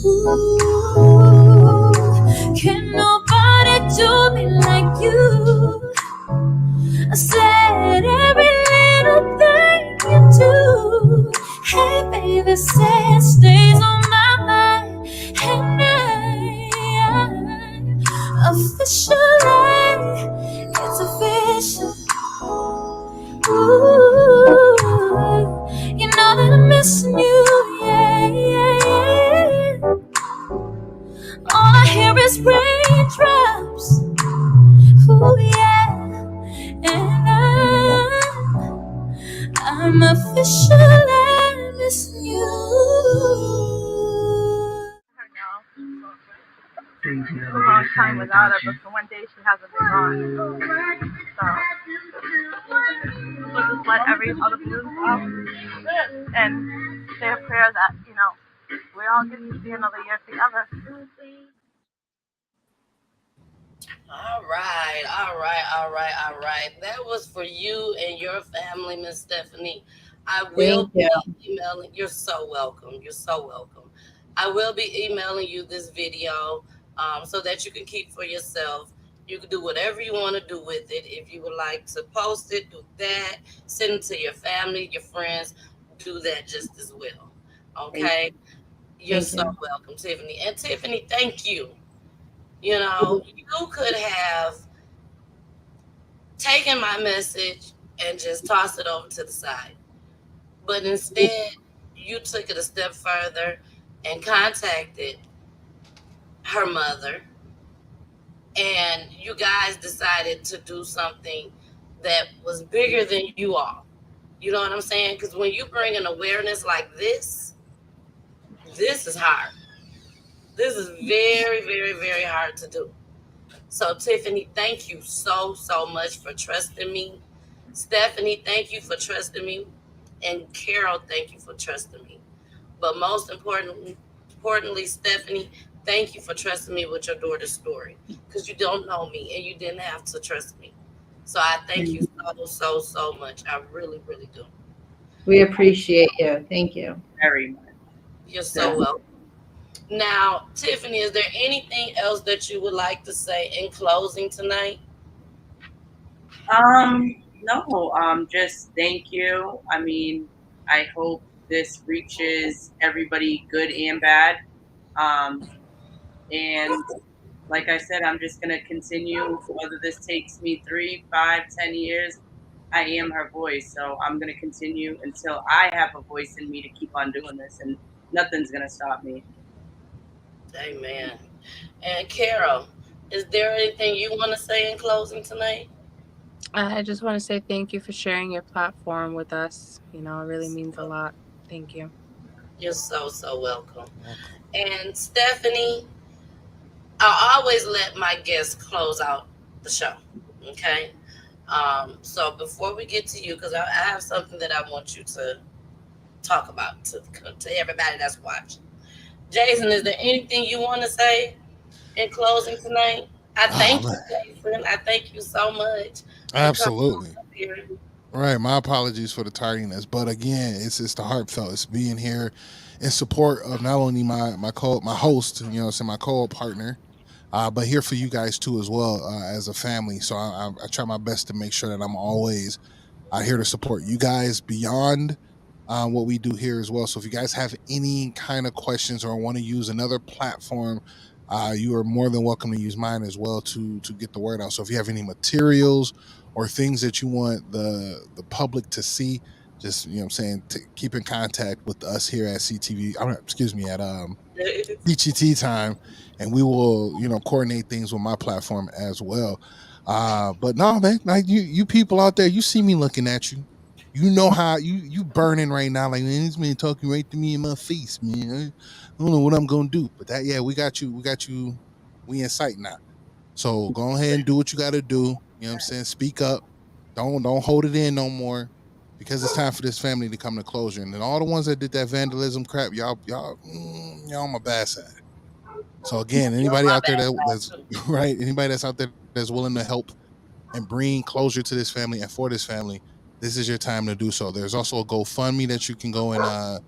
Ooh, can nobody do me like you? I said every little thing you do. Hey baby, say it stays on my mind. And officially, it's official. Ooh, you know that I'm missing you, yeah. All I hear is raindrops. Ooh, yeah. And I'm officially missing you. A long time without her, but for one day she hasn't been gone. So we'll just let every other person out and say a prayer that, we all get to see another year together. All right. That was for you and your family, Miss Stephanie. I will be emailing. You're so welcome. I will be emailing you this video so that you can keep for yourself. You can do whatever you want to do with it. If you would like to post it, do that. Send it to your family, your friends. Do that just as well. Okay? You're so welcome, Tiffany. And Tiffany, thank you. You could have taken my message and just tossed it over to the side. But instead, you took it a step further and contacted her mother. And you guys decided to do something that was bigger than you all. You know what I'm saying? Because when you bring an awareness like this is hard. This is very, very, very hard to do. So, Tiffany, thank you so much for trusting me. Stephanie, thank you for trusting me. And Carol, thank you for trusting me. But most importantly, Stephanie, thank you for trusting me with your daughter's story, because you don't know me and you didn't have to trust me. So I thank you so much. I really, really do. We appreciate you. Thank you. Very much. You're so welcome. Now, Tiffany, is there anything else that you would like to say in closing tonight? No, just thank you. I mean, I hope this reaches everybody, good and bad. And like I said, I'm just gonna continue, whether this takes me 3, 5, 10 years. I am her voice, so I'm gonna continue until I have a voice in me to keep on doing this, and nothing's gonna stop me. Amen. And Carol, is there anything you want to say in closing tonight? I just want to say thank you for sharing your platform with us. You know, it really means a lot. Thank you. You're so welcome. And Stephanie, I always let my guests close out the show. Okay. So before we get to you, because I have something that I want you to talk about to everybody that's watching. Jason, is there anything you want to say in closing tonight? I Oh, thank man. you, Jason. I thank you so much for coming Absolutely. up here. Right. My apologies for the tardiness, but again, it's the heartfelt. It's being here in support of not only my host, you know, so my co-partner, but here for you guys too as well as a family. So I try my best to make sure that I'm always here to support you guys beyond what we do here as well. So if you guys have any kind of questions or want to use another platform, you are more than welcome to use mine as well to get the word out. So if you have any materials or things that you want the public to see, just you know what I'm saying, keep in contact with us here at CTV. Excuse me, at BGT time, and we will coordinate things with my platform as well. But no, man, like you people out there, you see me looking at you. You know how you burning right now, like man, this man talking right to me in my face, man. I don't know what I'm gonna do, but that yeah, we got you, we in sight now. So go ahead and do what you got to do. You know what I'm saying? Speak up. Don't hold it in no more, because it's time for this family to come to closure. And then all the ones that did that vandalism crap, y'all on my bad side. So again, You're anybody my out there bad that's side too. right, anybody that's out there that's willing to help and bring closure to this family and for this family, this is your time to do so. There's also a GoFundMe that you can go and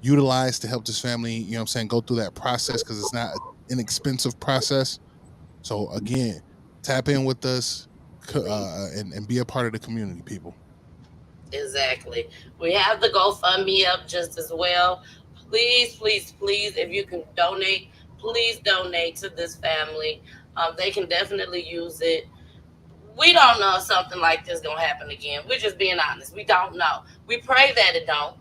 utilize to help this family, you know what I'm saying, go through that process, because it's not an inexpensive process. So again, tap in with us and be a part of the community, people. Exactly. We have the GoFundMe up just as well. Please, please, please, if you can donate, please donate to this family. They can definitely use it. We don't know if something like this gonna happen again. We're just being honest. We don't know. We pray that it don't.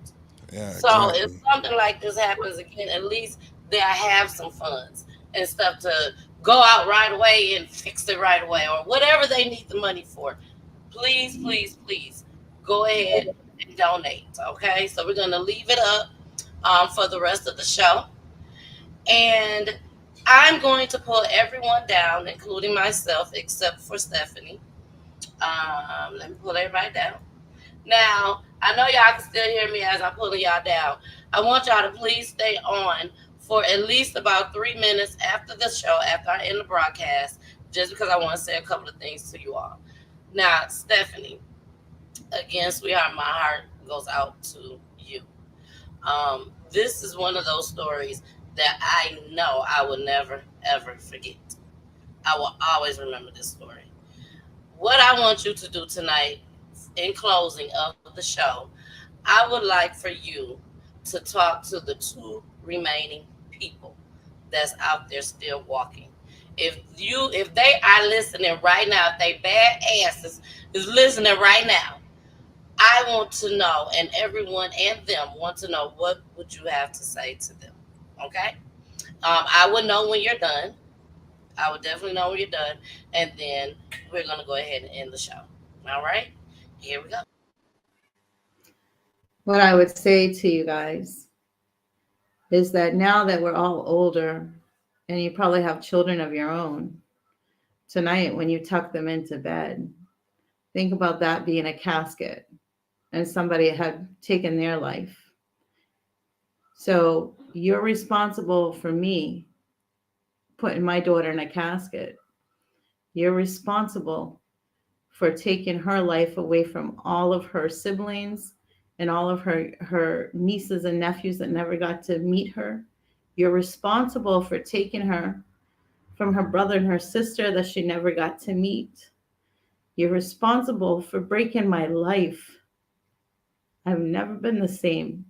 Yeah, So if exactly. something like this happens again, at least they'll have some funds and stuff to go out right away and fix it right away or whatever they need the money for. Please, please, please go ahead and donate. Okay, so we're gonna leave it up for the rest of the show, and I'm going to pull everyone down, including myself, except for Stephanie. Let me pull everybody down. Now, I know y'all can still hear me as I'm pulling y'all down. I want y'all to please stay on for at least about 3 minutes after the show, after I end the broadcast, just because I want to say a couple of things to you all. Now, Stephanie, again, sweetheart, my heart goes out to you. This is one of those stories that I know I will never, ever forget. I will always remember this story. What I want you to do tonight, in closing of the show, I would like for you to talk to the two remaining people that's out there still walking. If they are listening right now, if they bad asses is listening right now, I want to know, and everyone and them want to know, what would you have to say to them? Okay. I would know when you're done. I would definitely know when you're done, and then we're gonna go ahead and end the show. All right. Here we go. What I would say to you guys is that now that we're all older and you probably have children of your own, tonight when you tuck them into bed, think about that being a casket and somebody had taken their life. So you're responsible for me putting my daughter in a casket. You're responsible for taking her life away from all of her siblings and all of her nieces and nephews that never got to meet her. You're responsible for taking her from her brother and her sister that she never got to meet. You're responsible for breaking my life. I've never been the same.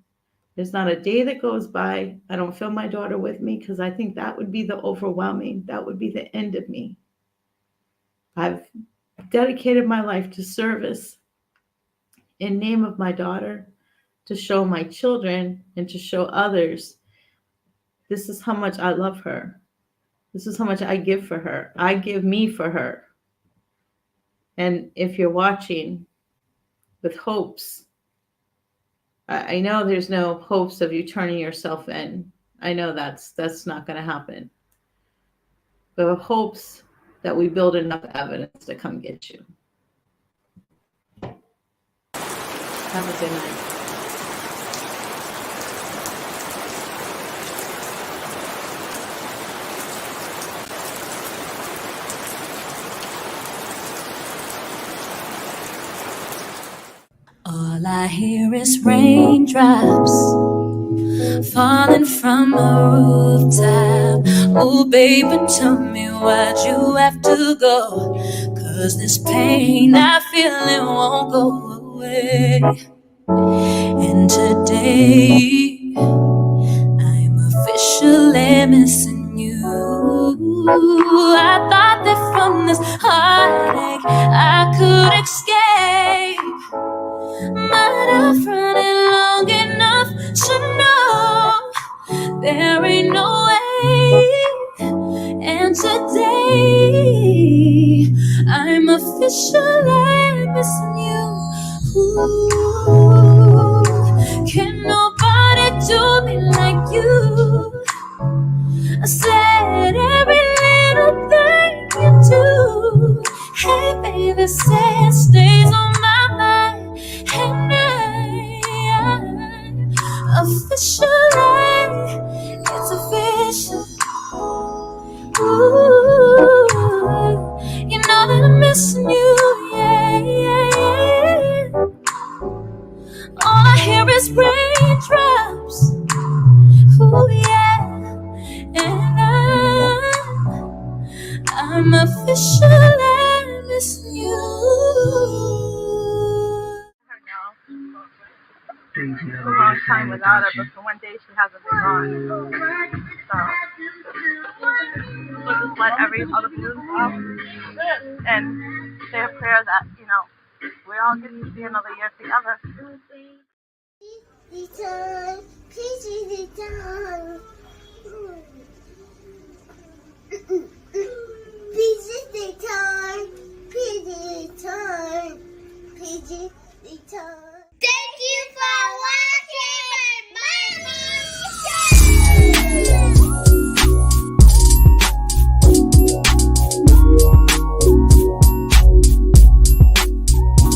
There's not a day that goes by I don't feel my daughter with me, because I think that would be the overwhelming, that would be the end of me. I've dedicated my life to service in name of my daughter, to show my children and to show others, this is how much I love her. This is how much I give for her. I give me for her. And if you're watching with hopes, I know there's no hopes of you turning yourself in. I know that's not going to happen. But hopes that we build enough evidence to come get you. Have a good night. All I hear is raindrops falling from a rooftop. Oh, baby, tell me why'd you have to go? 'Cause this pain I feel it won't go away. And today I'm officially missing you. I thought that from this heartache I could escape. But I've run it long enough to know there ain't no way. And today I'm officially missing you. Ooh, can nobody do me like you? I said every little thing you do. Hey baby, say it stays on my mind. And I officially, it's official. Ooh, you know that I'm missing you, yeah, yeah, yeah. All I hear is raindrops. Ooh, yeah. And I'm officially missing you. A long time without her, but for one day she hasn't been gone. So we'll just let every other balloon off and say a prayer that, we all get to see another year together.